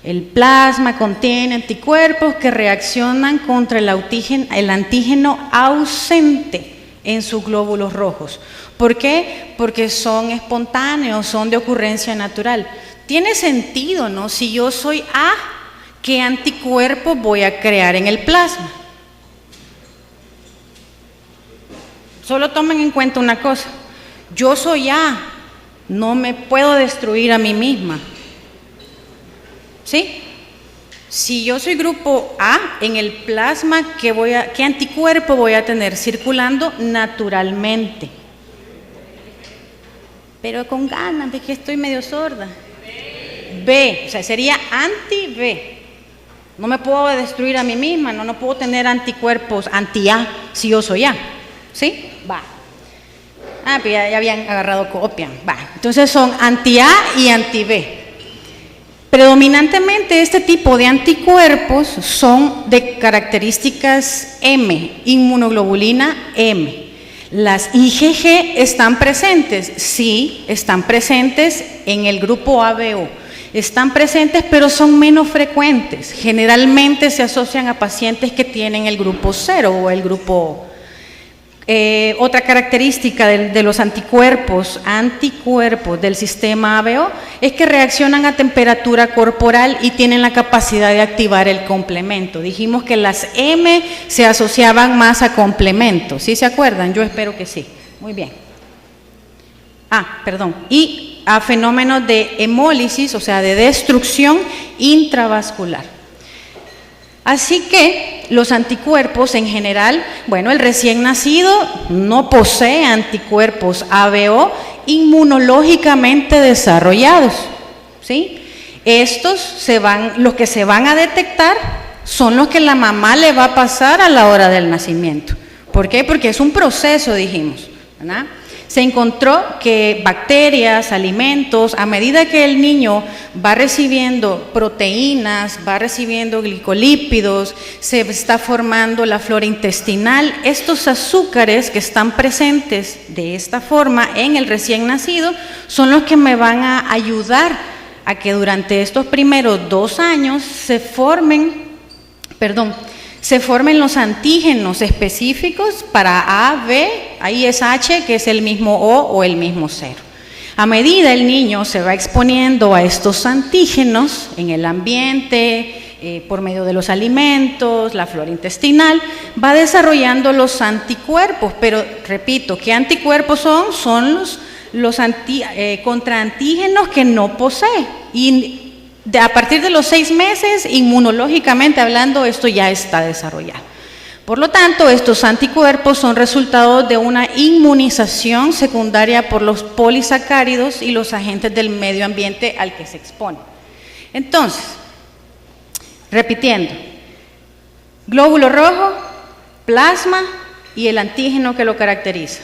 El plasma contiene anticuerpos que reaccionan contra el antígeno ausente en sus glóbulos rojos. ¿Por qué? Porque son espontáneos, son de ocurrencia natural. Tiene sentido, ¿no? Si yo soy A, ¿qué anticuerpos voy a crear en el plasma? Solo tomen en cuenta una cosa. Yo soy A, no me puedo destruir a mí misma. ¿Sí? Si yo soy grupo A, en el plasma, ¿qué anticuerpo voy a tener circulando naturalmente? Pero con ganas, de que estoy medio sorda. B, o sea, sería anti-B. No me puedo destruir a mí misma, no puedo tener anticuerpos anti-A si yo soy A. ¿Sí? Va. Ah, pues ya habían agarrado copia. Va. Entonces son anti-A y anti-B. Predominantemente este tipo de anticuerpos son de características M, inmunoglobulina M. Las IgG están presentes, sí, están presentes en el grupo ABO. Están presentes, pero son menos frecuentes. Generalmente se asocian a pacientes que tienen el grupo 0 o el grupo O. Otra característica de los anticuerpos del sistema ABO es que reaccionan a temperatura corporal y tienen la capacidad de activar el complemento. Dijimos que las M se asociaban más a complementos, ¿sí se acuerdan? Yo espero que sí. Muy bien. Y a fenómenos de hemólisis, o sea, de destrucción intravascular. Así que los anticuerpos en general, bueno, el recién nacido no posee anticuerpos ABO inmunológicamente desarrollados, ¿sí? Los que se van a detectar son los que la mamá le va a pasar a la hora del nacimiento. ¿Por qué? Porque es un proceso, dijimos, ¿verdad? Se encontró que bacterias, alimentos, a medida que el niño va recibiendo proteínas, va recibiendo glicolípidos, se está formando la flora intestinal, estos azúcares que están presentes de esta forma en el recién nacido son los que me van a ayudar a que durante estos primeros 2 años se formen los antígenos específicos para A, B, ahí es H, que es el mismo O o el mismo 0. A medida el niño se va exponiendo a estos antígenos en el ambiente, por medio de los alimentos, la flora intestinal, va desarrollando los anticuerpos, pero repito, ¿qué anticuerpos son? Son los contraantígenos que no posee. Y a partir de los 6 meses, inmunológicamente hablando, esto ya está desarrollado. Por lo tanto, estos anticuerpos son resultado de una inmunización secundaria por los polisacáridos y los agentes del medio ambiente al que se expone. Entonces, repitiendo, glóbulo rojo, plasma y el antígeno que lo caracteriza.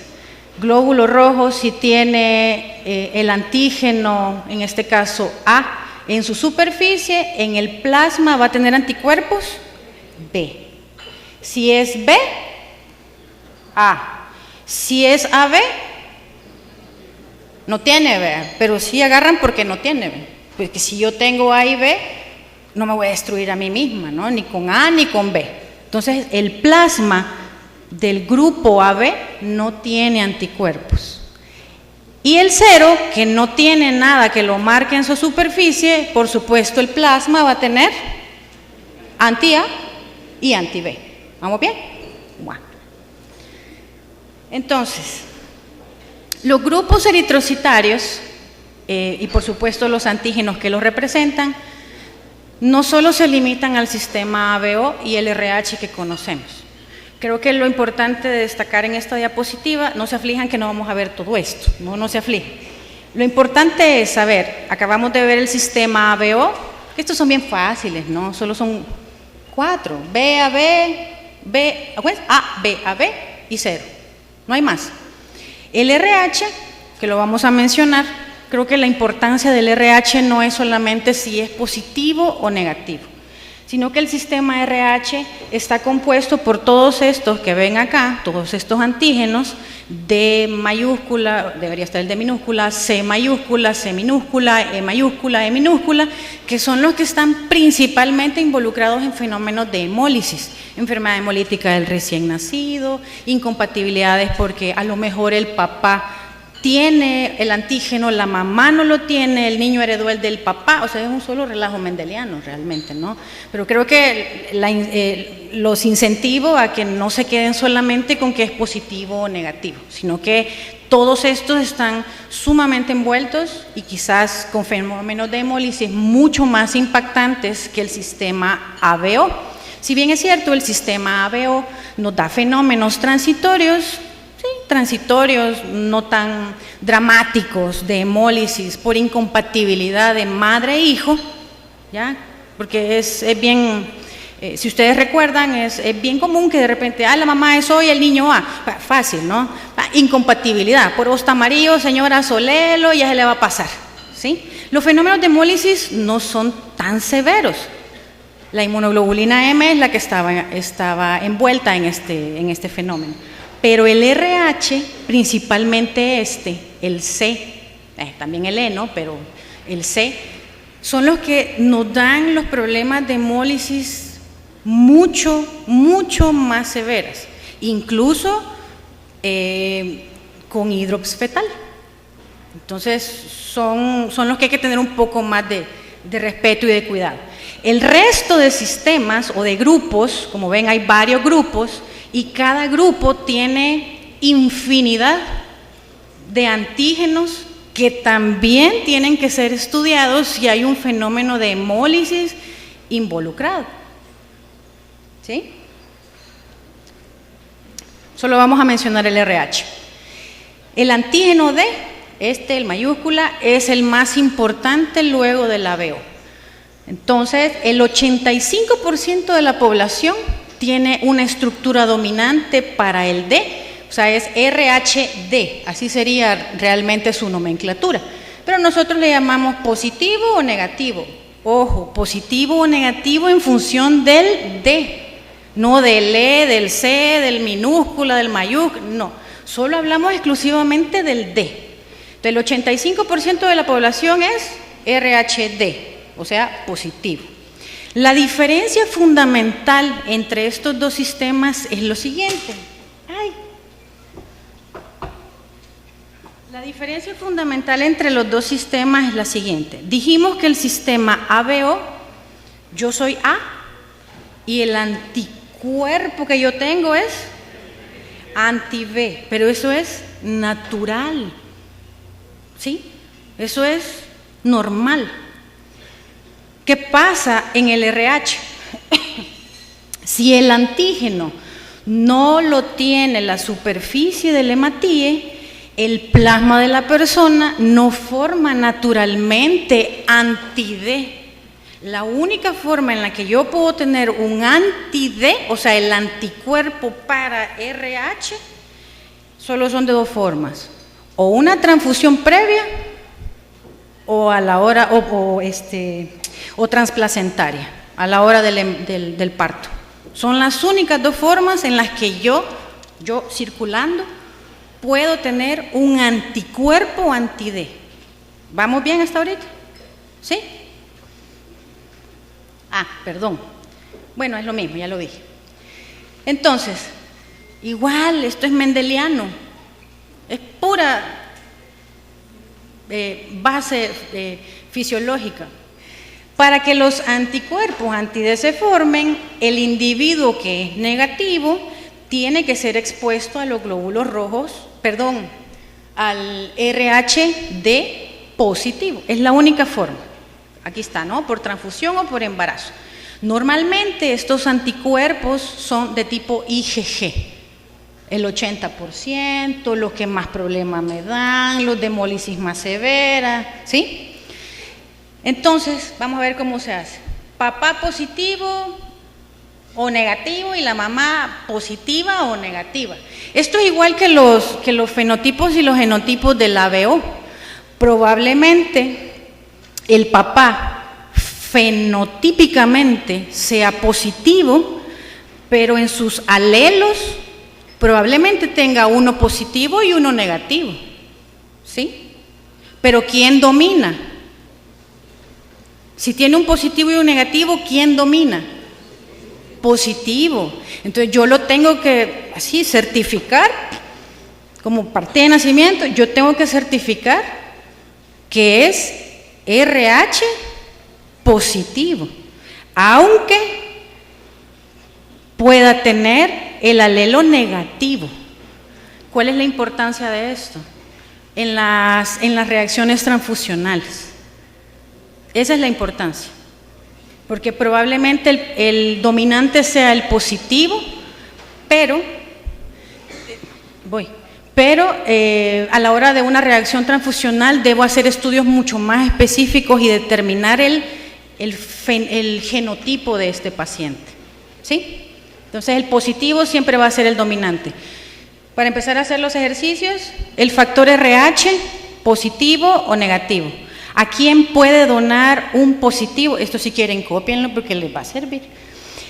Glóbulo rojo si tiene el antígeno, en este caso A, en su superficie, en el plasma va a tener anticuerpos B. Si es B, A. Si es AB, no tiene, ¿ve? Pero sí agarran porque no tiene, ¿ve? Porque si yo tengo A y B, no me voy a destruir a mí misma, ¿no? Ni con A ni con B. Entonces, el plasma del grupo AB no tiene anticuerpos. Y el 0, que no tiene nada que lo marque en su superficie, por supuesto el plasma va a tener anti-A y anti-B. ¿Vamos bien? Bueno. Entonces, los grupos eritrocitarios y por supuesto los antígenos que los representan, no solo se limitan al sistema ABO y el RH que conocemos. Creo que lo importante de destacar en esta diapositiva, no se aflijan que no vamos a ver todo esto, no se aflijan. Lo importante es saber, acabamos de ver el sistema ABO, estos son bien fáciles, ¿no? Solo son 4, B, A, B, A, B, A, B y 0, no hay más. El RH, que lo vamos a mencionar, creo que la importancia del RH no es solamente si es positivo o negativo, sino que el sistema RH está compuesto por todos estos que ven acá, todos estos antígenos, D mayúscula, debería estar el D minúscula, C mayúscula, C minúscula, E mayúscula, E minúscula, que son los que están principalmente involucrados en fenómenos de hemólisis, enfermedad hemolítica del recién nacido, incompatibilidades porque a lo mejor el papá tiene el antígeno, la mamá no lo tiene, el niño heredó el del papá, o sea, es un solo relajo mendeliano realmente, ¿no? Pero creo que los incentivo a que no se queden solamente con que es positivo o negativo, sino que todos estos están sumamente envueltos y quizás con fenómenos de hemólisis mucho más impactantes que el sistema ABO. Si bien es cierto, el sistema ABO nos da fenómenos transitorios, no tan dramáticos de hemólisis por incompatibilidad de madre e hijo, ¿ya? Porque es bien, si ustedes recuerdan, es bien común que de repente, la mamá es O y el niño A, fácil, ¿no? Incompatibilidad, por ostamarillo, señora Solelo, ya se le va a pasar, ¿sí? Los fenómenos de hemólisis no son tan severos. La inmunoglobulina M es la que estaba envuelta en este fenómeno. Pero el RH, principalmente el C, también el E, ¿no? Pero el C, son los que nos dan los problemas de hemólisis mucho más severas, incluso con hidrops fetal. Entonces, son los que hay que tener un poco más de respeto y de cuidado. El resto de sistemas o de grupos, como ven, hay varios grupos, y cada grupo tiene infinidad de antígenos que también tienen que ser estudiados si hay un fenómeno de hemólisis involucrado. ¿Sí? Solo vamos a mencionar el RH. El antígeno D, el mayúscula, es el más importante luego del ABO. Entonces, el 85% de la población tiene una estructura dominante para el D, o sea, es RHD, así sería realmente su nomenclatura. Pero nosotros le llamamos positivo o negativo. Ojo, positivo o negativo en función del D, no del E, del C, del minúscula, del mayúscula, no. Solo hablamos exclusivamente del D. Entonces, el 85% de la población es RHD, o sea, positivo. La diferencia fundamental entre estos dos sistemas es lo siguiente. La diferencia fundamental entre los dos sistemas es la siguiente. Dijimos que el sistema ABO, yo soy A, y el anticuerpo que yo tengo es anti-B, pero eso es natural, ¿sí? Eso es normal. ¿Qué pasa en el RH? Si el antígeno no lo tiene la superficie del hematíe, el plasma de la persona no forma naturalmente anti-D. La única forma en la que yo puedo tener un anti-D, o sea, el anticuerpo para RH, solo son de dos formas: o una transfusión previa o a la hora o transplacentaria, a la hora del parto. Son las únicas dos formas en las que yo circulando puedo tener un anticuerpo anti-D. ¿Vamos bien hasta ahorita? ¿Sí? Perdón. Bueno, es lo mismo, ya lo dije. Entonces, igual, esto es mendeliano. Es pura base fisiológica. Para que los anticuerpos anti-D se formen, el individuo que es negativo tiene que ser expuesto a los glóbulos rojos, al RH-D positivo. Es la única forma. Aquí está, ¿no? Por transfusión o por embarazo. Normalmente estos anticuerpos son de tipo IgG, el 80%, los que más problemas me dan, los de hemólisis más severa, ¿sí? Entonces, vamos a ver cómo se hace. Papá positivo o negativo y la mamá positiva o negativa. Esto es igual que los fenotipos y los genotipos del ABO. Probablemente el papá fenotípicamente sea positivo, pero en sus alelos probablemente tenga uno positivo y uno negativo, ¿sí? Pero ¿quién domina? Si tiene un positivo y un negativo, ¿quién domina? Positivo. Entonces yo lo tengo que así certificar, como parte de nacimiento, yo tengo que certificar que es RH positivo, aunque pueda tener el alelo negativo. ¿Cuál es la importancia de esto? En las reacciones transfusionales. Esa es la importancia, porque probablemente el dominante sea el positivo, pero a la hora de una reacción transfusional debo hacer estudios mucho más específicos y determinar el genotipo de este paciente, ¿sí? Entonces el positivo siempre va a ser el dominante. Para empezar a hacer los ejercicios, el factor RH, positivo o negativo. ¿A quién puede donar un positivo? Esto si quieren cópienlo porque les va a servir.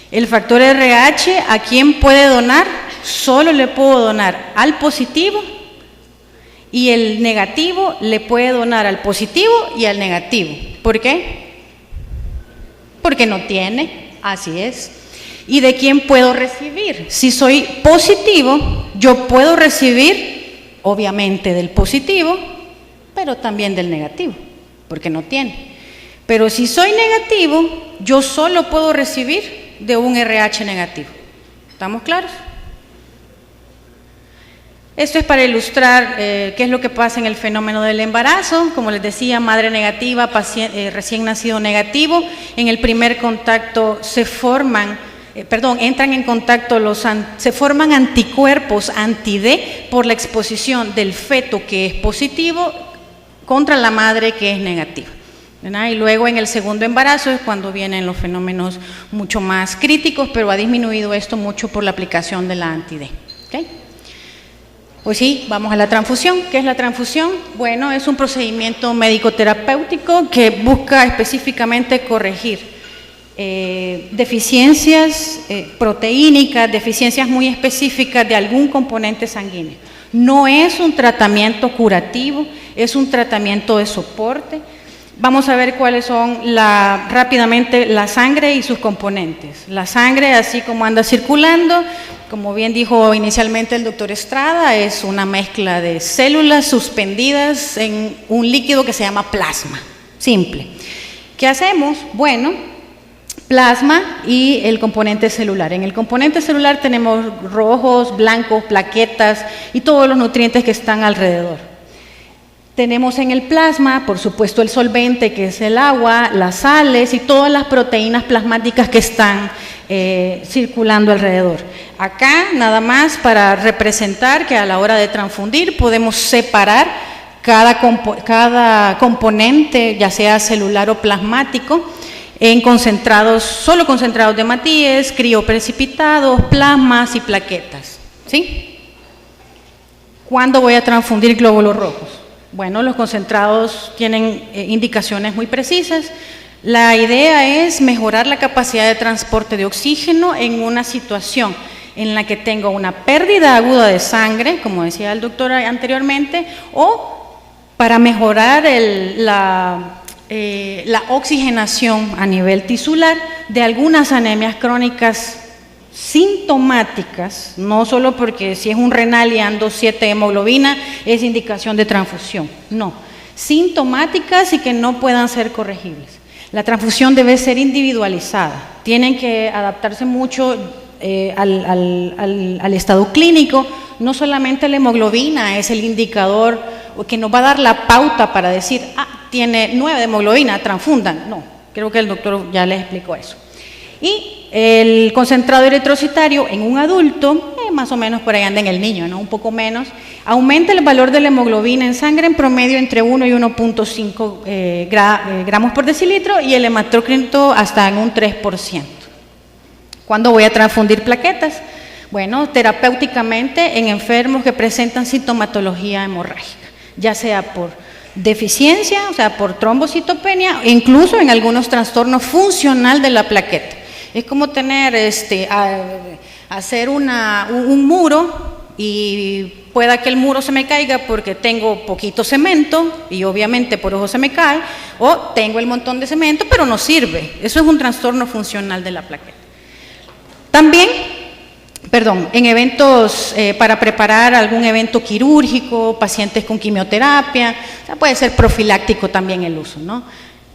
El factor RH, ¿a quién puede donar? Solo le puedo donar al positivo, y el negativo le puede donar al positivo y al negativo. ¿Por qué? Porque no tiene, así es. ¿Y de quién puedo recibir? Si soy positivo, yo puedo recibir, obviamente, del positivo, pero también del negativo, porque no tiene. Pero si soy negativo, yo solo puedo recibir de un RH negativo. ¿Estamos claros? Esto es para ilustrar qué es lo que pasa en el fenómeno del embarazo. Como les decía, madre negativa, recién nacido negativo. En el primer contacto se forman anticuerpos anti-D por la exposición del feto que es positivo contra la madre que es negativa, ¿verdad? Y luego en el segundo embarazo es cuando vienen los fenómenos mucho más críticos, pero ha disminuido esto mucho por la aplicación de la anti-D. ¿Okay? Pues sí, vamos a la transfusión. ¿Qué es la transfusión? Bueno, es un procedimiento médico-terapéutico que busca específicamente corregir deficiencias proteínicas, deficiencias muy específicas de algún componente sanguíneo. No es un tratamiento curativo, es un tratamiento de soporte. Vamos a ver cuáles son rápidamente la sangre y sus componentes. La sangre, así como anda circulando, como bien dijo inicialmente el doctor Estrada, es una mezcla de células suspendidas en un líquido que se llama plasma, simple. ¿Qué hacemos? Bueno, plasma y el componente celular. En el componente celular tenemos rojos, blancos, plaquetas y todos los nutrientes que están alrededor. Tenemos en el plasma, por supuesto, el solvente, que es el agua, las sales y todas las proteínas plasmáticas que están circulando alrededor. Acá, nada más para representar que a la hora de transfundir podemos separar cada componente, ya sea celular o plasmático, en concentrados, solo concentrados de Matías, crioprecipitados, plasmas y plaquetas, ¿sí? ¿Cuándo voy a transfundir glóbulos rojos? Bueno, los concentrados tienen indicaciones muy precisas. La idea es mejorar la capacidad de transporte de oxígeno en una situación en la que tengo una pérdida aguda de sangre, como decía el doctor anteriormente, o para mejorar la oxigenación a nivel tisular de algunas anemias crónicas sintomáticas, no solo porque si es un renal y ando 7 de hemoglobina es indicación de transfusión, no, sintomáticas y que no puedan ser corregibles. La transfusión debe ser individualizada, tienen que adaptarse mucho al estado clínico, no solamente la hemoglobina es el indicador que nos va a dar la pauta para decir, tiene 9 de hemoglobina, transfundan, no, creo que el doctor ya les explicó eso. Y el concentrado eritrocitario en un adulto, más o menos por ahí anda en el niño, ¿no? Un poco menos, aumenta el valor de la hemoglobina en sangre en promedio entre 1 y 1.5 gramos por decilitro y el hematócrito hasta en un 3%. ¿Cuándo voy a transfundir plaquetas? Bueno, terapéuticamente en enfermos que presentan sintomatología hemorrágica, ya sea por deficiencia, o sea, por trombocitopenia, e incluso en algunos trastornos funcional de la plaqueta. Es como tener, hacer un muro y pueda que el muro se me caiga porque tengo poquito cemento y obviamente por eso se me cae, o tengo el montón de cemento pero no sirve. Eso es un trastorno funcional de la plaqueta. También, en eventos para preparar algún evento quirúrgico, pacientes con quimioterapia, o sea, puede ser profiláctico también el uso, ¿no?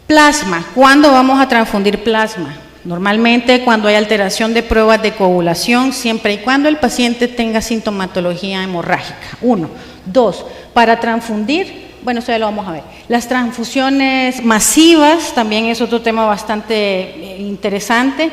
Plasma, ¿cuándo vamos a transfundir plasma? Normalmente cuando hay alteración de pruebas de coagulación, siempre y cuando el paciente tenga sintomatología hemorrágica. 1. 2. Para transfundir, bueno, eso ya lo vamos a ver. Las transfusiones masivas también es otro tema bastante interesante.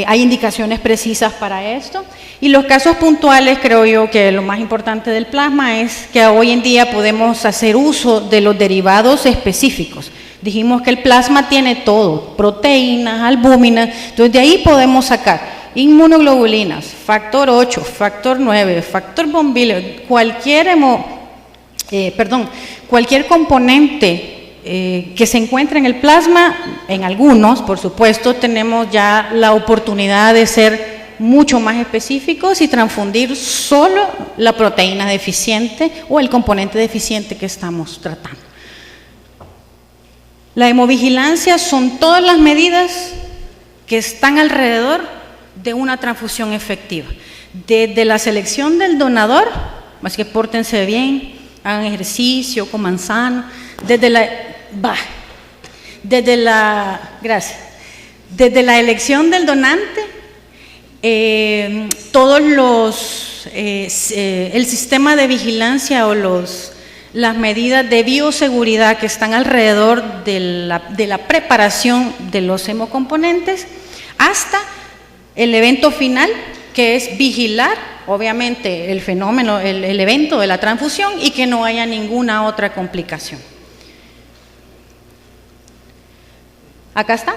Hay indicaciones precisas para esto. Y los casos puntuales, creo yo que lo más importante del plasma es que hoy en día podemos hacer uso de los derivados específicos. Dijimos que el plasma tiene todo, proteínas, albúminas, entonces de ahí podemos sacar inmunoglobulinas, factor 8, factor 9, factor von Willebrand, cualquier componente que se encuentre en el plasma, en algunos, por supuesto, tenemos ya la oportunidad de ser mucho más específicos y transfundir solo la proteína deficiente o el componente deficiente que estamos tratando. La hemovigilancia son todas las medidas que están alrededor de una transfusión efectiva. Desde la selección del donador, así que pórtense bien, hagan ejercicio, coman sano, desde la elección del donante, el sistema de vigilancia o las medidas de bioseguridad que están alrededor de la preparación de los hemocomponentes hasta el evento final, que es vigilar, obviamente, el fenómeno, el evento de la transfusión y que no haya ninguna otra complicación. Acá está.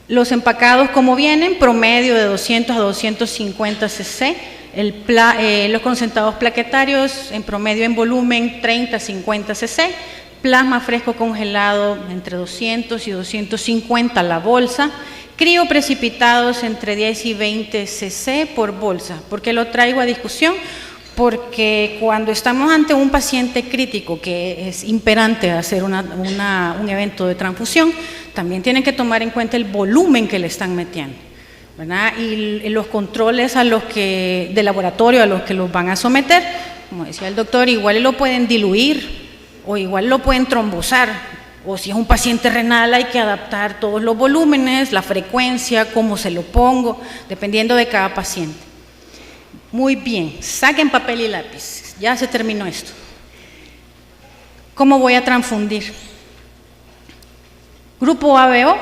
Los empacados como vienen, promedio de 200 a 250 cc. Los concentrados plaquetarios en promedio en volumen 30 a 50 cc, plasma fresco congelado entre 200 y 250 la bolsa, crioprecipitados entre 10 y 20 cc por bolsa. ¿Por qué lo traigo a discusión? Porque cuando estamos ante un paciente crítico que es imperante hacer un evento de transfusión, también tienen que tomar en cuenta el volumen que le están metiendo, ¿verdad? Y los controles de laboratorio a los que los van a someter, como decía el doctor, igual lo pueden diluir o igual lo pueden trombosar, o si es un paciente renal hay que adaptar todos los volúmenes, la frecuencia, cómo se lo pongo, dependiendo de cada paciente. Muy bien, saquen papel y lápiz, ya se terminó esto. ¿Cómo voy a transfundir? Grupo ABO.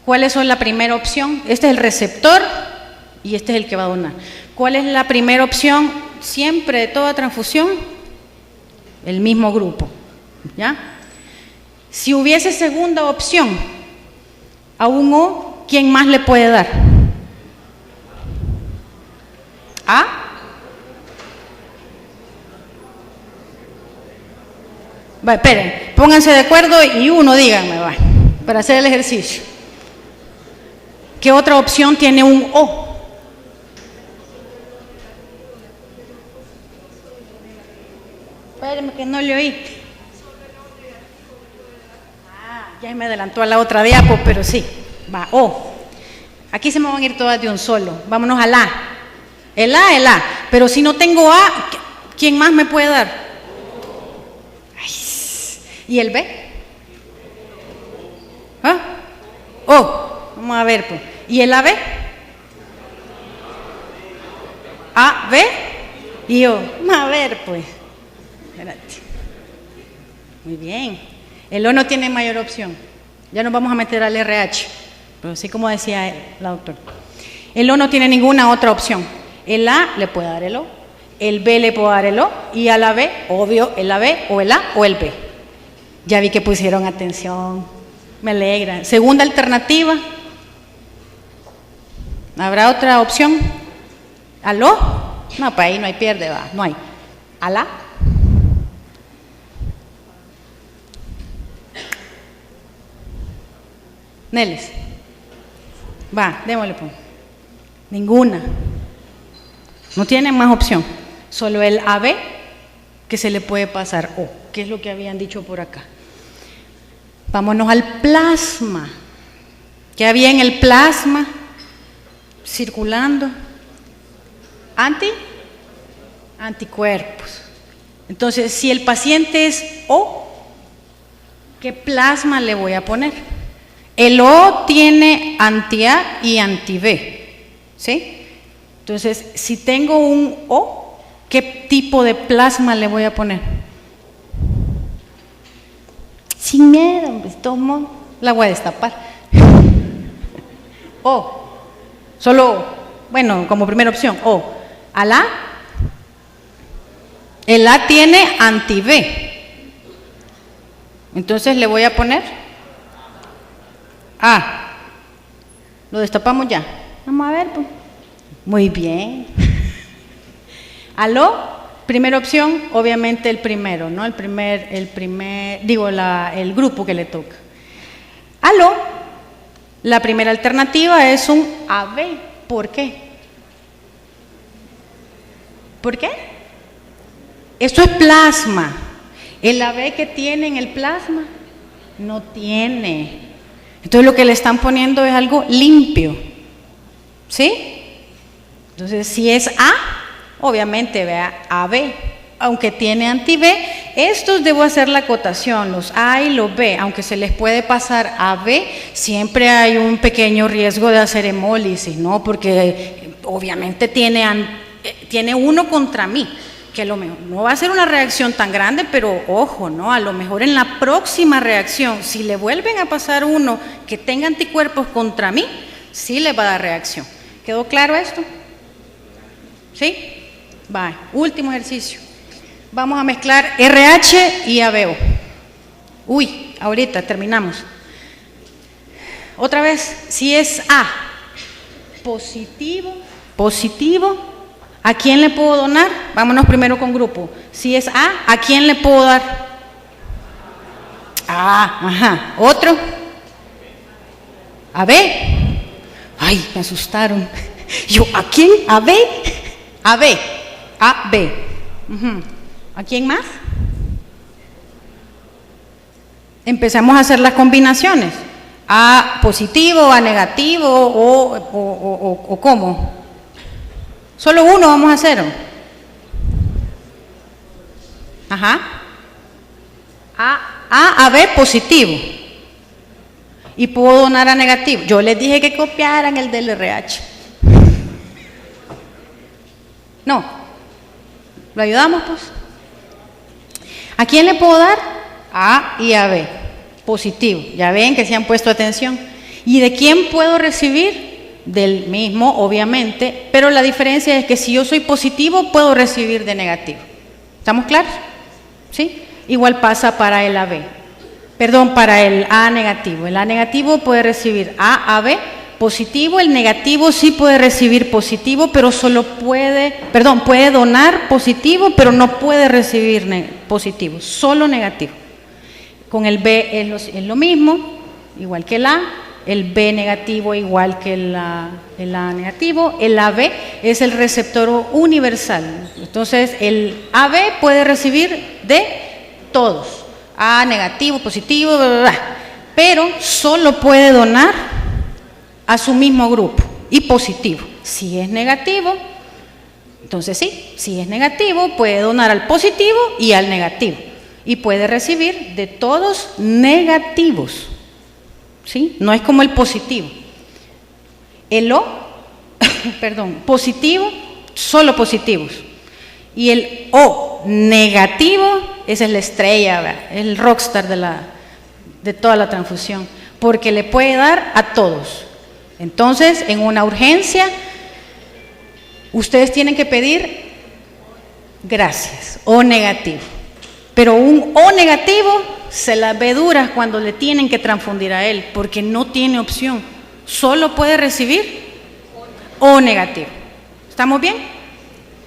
¿Cuál es la primera opción? Este es el receptor y este es el que va a donar. ¿Cuál es la primera opción? Siempre de toda transfusión, el mismo grupo, ¿ya? Si hubiese segunda opción, a un O, ¿quién más le puede dar? ¿A? Va, esperen, pónganse de acuerdo y uno díganme, va, para hacer el ejercicio. ¿Qué otra opción tiene un O? que no le oí. Ya me adelantó a la otra diapo, pero sí. Va, O. Aquí se me van a ir todas de un solo. Vámonos al A. El A. Pero si no tengo A, ¿quién más me puede dar? Ay. ¿Y el B? ¿Ah? O. Vamos a ver, pues. ¿Y el AB? A, B y O. Vamos a ver, pues. Espérate. Muy bien. El O no tiene mayor opción. Ya nos vamos a meter al RH. Pero así como decía la doctora. El O no tiene ninguna otra opción. El A le puede dar el O. El B le puedo dar el O. Y a la B, obvio, el AB o el A o el B. Ya vi que pusieron atención. Me alegra. Segunda alternativa. ¿Habrá otra opción? ¿Al O? No, para ahí no hay pierde, va. No hay. ¿Al A? Neles. Va, démosle pues. Ninguna. No tienen más opción. Solo el AB que se le puede pasar O, que es lo que habían dicho por acá. Vámonos al plasma. ¿Qué había en el plasma? Circulando. Anticuerpos. Entonces, si el paciente es O, ¿qué plasma le voy a poner? El O tiene anti-A y anti-B, ¿sí? Entonces, si tengo un O, ¿qué tipo de plasma le voy a poner? Sin miedo, hombre, tomo, la voy a destapar. O, solo O, bueno, como primera opción, O. ¿Al A? El A tiene anti-B. Entonces le voy a poner A. Lo destapamos ya. Vamos a ver, pues. Muy bien. Al O, primera opción, obviamente el primero, ¿no? El grupo que le toca. Al O, la primera alternativa es un AB. ¿Por qué? ¿Por qué? Esto es plasma. El AB que tiene en el plasma no tiene. Entonces lo que le están poniendo es algo limpio. ¿Sí? Entonces si es A, obviamente vea AB. Aunque tiene anti-B, estos debo hacer la acotación, los A y los B, aunque se les puede pasar a B, siempre hay un pequeño riesgo de hacer hemólisis, ¿no? Porque obviamente tiene uno contra mí, que a lo mejor no va a ser una reacción tan grande, pero ojo, ¿no? A lo mejor en la próxima reacción, si le vuelven a pasar uno que tenga anticuerpos contra mí, sí le va a dar reacción. ¿Quedó claro esto? ¿Sí? Va, último ejercicio. Vamos a mezclar RH y ABO. Uy, ahorita terminamos. Otra vez, si es A, positivo, ¿a quién le puedo donar? Vámonos primero con grupo. Si es ¿a quién le puedo dar? Ajá. ¿Otro? ¿A B? Ay, me asustaron. Yo, ¿a quién? ¿A B? A B. ¿A quién más? Empezamos a hacer las combinaciones. A positivo, A negativo o ¿cómo? Solo uno vamos a hacer. Ajá. A B positivo. Y puedo donar a negativo. Yo les dije que copiaran el del RH. No. ¿Lo ayudamos, pues? ¿A quién le puedo dar? A y a B. Positivo. Ya ven que se han puesto atención. ¿Y de quién puedo recibir? Del mismo, obviamente, pero la diferencia es que si yo soy positivo, puedo recibir de negativo. ¿Estamos claros? ¿Sí? Igual pasa para el AB. Perdón, para el A negativo. El A negativo puede recibir AB positivo, el negativo sí puede recibir positivo, pero puede donar positivo, pero no puede recibir positivo, solo negativo. Con el B es lo mismo, igual que el A. El B negativo igual que el A negativo. El AB es el receptor universal. Entonces el AB puede recibir de todos, A negativo, positivo, bla, bla, bla. Pero solo puede donar a su mismo grupo y positivo. Si es negativo, entonces sí, si es negativo puede donar al positivo y al negativo y puede recibir de todos negativos, ¿sí? No es como el positivo. El O, perdón, positivo, solo positivos. Y el O negativo, esa es la estrella, ¿verdad? El rockstar de toda la transfusión, porque le puede dar a todos. Entonces, en una urgencia, ustedes tienen que pedir gracias, O negativo. Pero un O negativo se las ve duras cuando le tienen que transfundir a él, porque no tiene opción, solo puede recibir O negativo. ¿Estamos bien?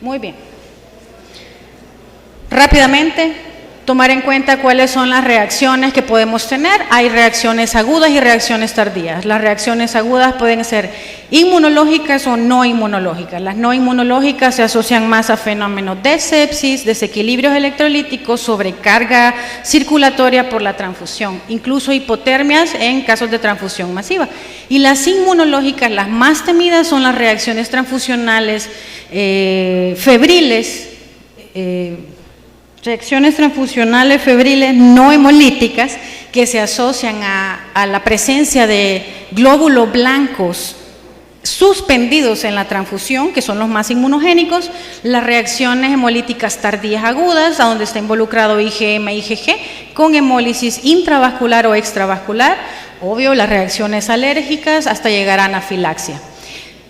Muy bien. Rápidamente, tomar en cuenta cuáles son las reacciones que podemos tener. Hay reacciones agudas y reacciones tardías. Las reacciones agudas pueden ser inmunológicas o no inmunológicas. Las no inmunológicas se asocian más a fenómenos de sepsis, desequilibrios electrolíticos, sobrecarga circulatoria por la transfusión, incluso hipotermias en casos de transfusión masiva. Y las inmunológicas, las más temidas, son las reacciones transfusionales febriles, reacciones transfusionales febriles no hemolíticas que se asocian a la presencia de glóbulos blancos suspendidos en la transfusión, que son los más inmunogénicos, las reacciones hemolíticas tardías agudas, a donde está involucrado IgM e IgG, con hemólisis intravascular o extravascular, obvio, las reacciones alérgicas hasta llegar a anafilaxia.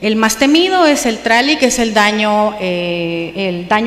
El más temido es el TRALI, que es el daño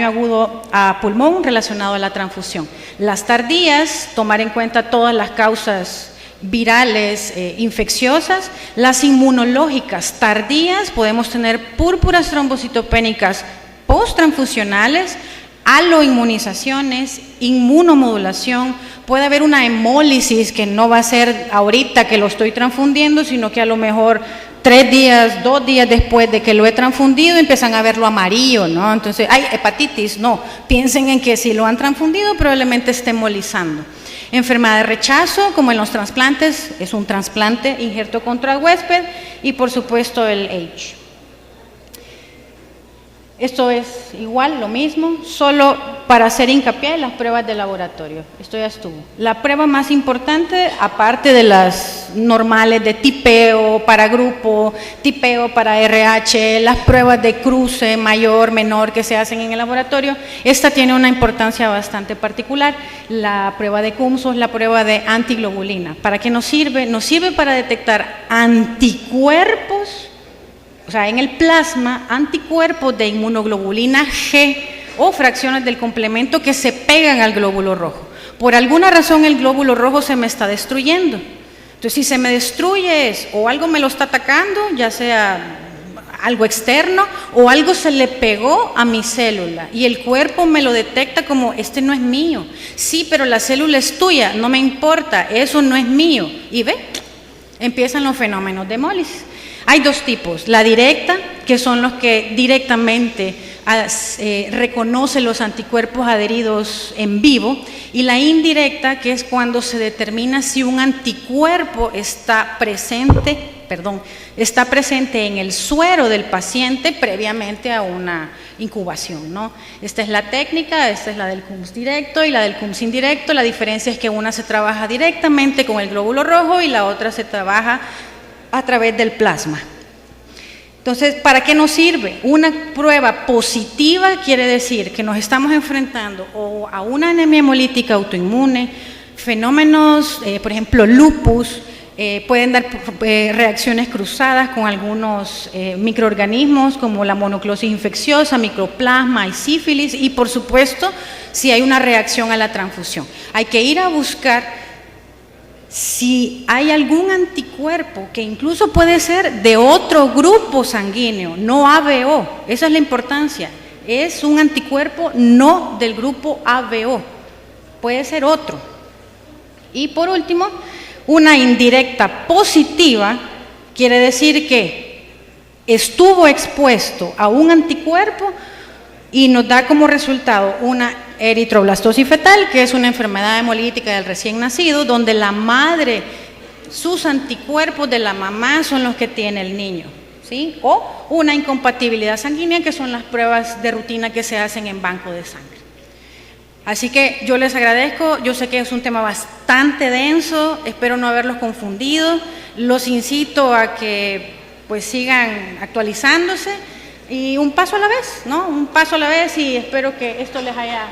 agudo a pulmón relacionado a la transfusión. Las tardías, tomar en cuenta todas las causas virales infecciosas. Las inmunológicas tardías, podemos tener púrpuras trombocitopénicas posttransfusionales, aloinmunizaciones, inmunomodulación. Puede haber una hemólisis que no va a ser ahorita que lo estoy transfundiendo, sino que a lo mejor 3 días, 2 días después de que lo he transfundido, empiezan a verlo amarillo, ¿no? Entonces, hay hepatitis, no. Piensen en que si lo han transfundido, probablemente esté embolizando. Enfermedad de rechazo, como en los trasplantes, es un trasplante, injerto contra huésped, y por supuesto el H. Esto es igual, lo mismo, solo para hacer hincapié en las pruebas de laboratorio. Esto ya estuvo. La prueba más importante, aparte de las normales de tipeo para grupo, tipeo para RH, las pruebas de cruce mayor, menor que se hacen en el laboratorio, esta tiene una importancia bastante particular. La prueba de CUMSO es la prueba de antiglobulina. ¿Para qué nos sirve? Nos sirve para detectar anticuerpos, o sea, en el plasma, anticuerpos de inmunoglobulina G o fracciones del complemento que se pegan al glóbulo rojo. Por alguna razón el glóbulo rojo se me está destruyendo. Entonces, si se me destruye es o algo me lo está atacando, ya sea algo externo, o algo se le pegó a mi célula y el cuerpo me lo detecta como, este no es mío. Sí, pero la célula es tuya, no me importa, eso no es mío. Y ve, empiezan los fenómenos de hemólisis. Hay dos tipos, la directa, que son los que directamente reconocen los anticuerpos adheridos en vivo, y la indirecta, que es cuando se determina si un anticuerpo está presente en el suero del paciente previamente a una incubación, ¿no? Esta es la técnica, esta es la del CUMS directo y la del CUMS indirecto. La diferencia es que una se trabaja directamente con el glóbulo rojo y la otra se trabaja a través del plasma. Entonces, ¿para qué nos sirve? Una prueba positiva quiere decir que nos estamos enfrentando o a una anemia hemolítica autoinmune, fenómenos, por ejemplo, lupus, pueden dar reacciones cruzadas con algunos microorganismos como la monoclosis infecciosa, microplasma y sífilis, y por supuesto, si hay una reacción a la transfusión. Hay que ir a buscar si hay algún anticuerpo que incluso puede ser de otro grupo sanguíneo, no ABO, esa es la importancia, es un anticuerpo no del grupo ABO, puede ser otro. Y por último, una indirecta positiva quiere decir que estuvo expuesto a un anticuerpo y nos da como resultado una eritroblastosis fetal, que es una enfermedad hemolítica del recién nacido, donde la madre, sus anticuerpos de la mamá son los que tiene el niño, ¿sí? O una incompatibilidad sanguínea, que son las pruebas de rutina que se hacen en banco de sangre. Así que yo les agradezco, yo sé que es un tema bastante denso, espero no haberlos confundido, los incito a que pues sigan actualizándose y un paso a la vez, ¿no? Un paso a la vez, y espero que esto les haya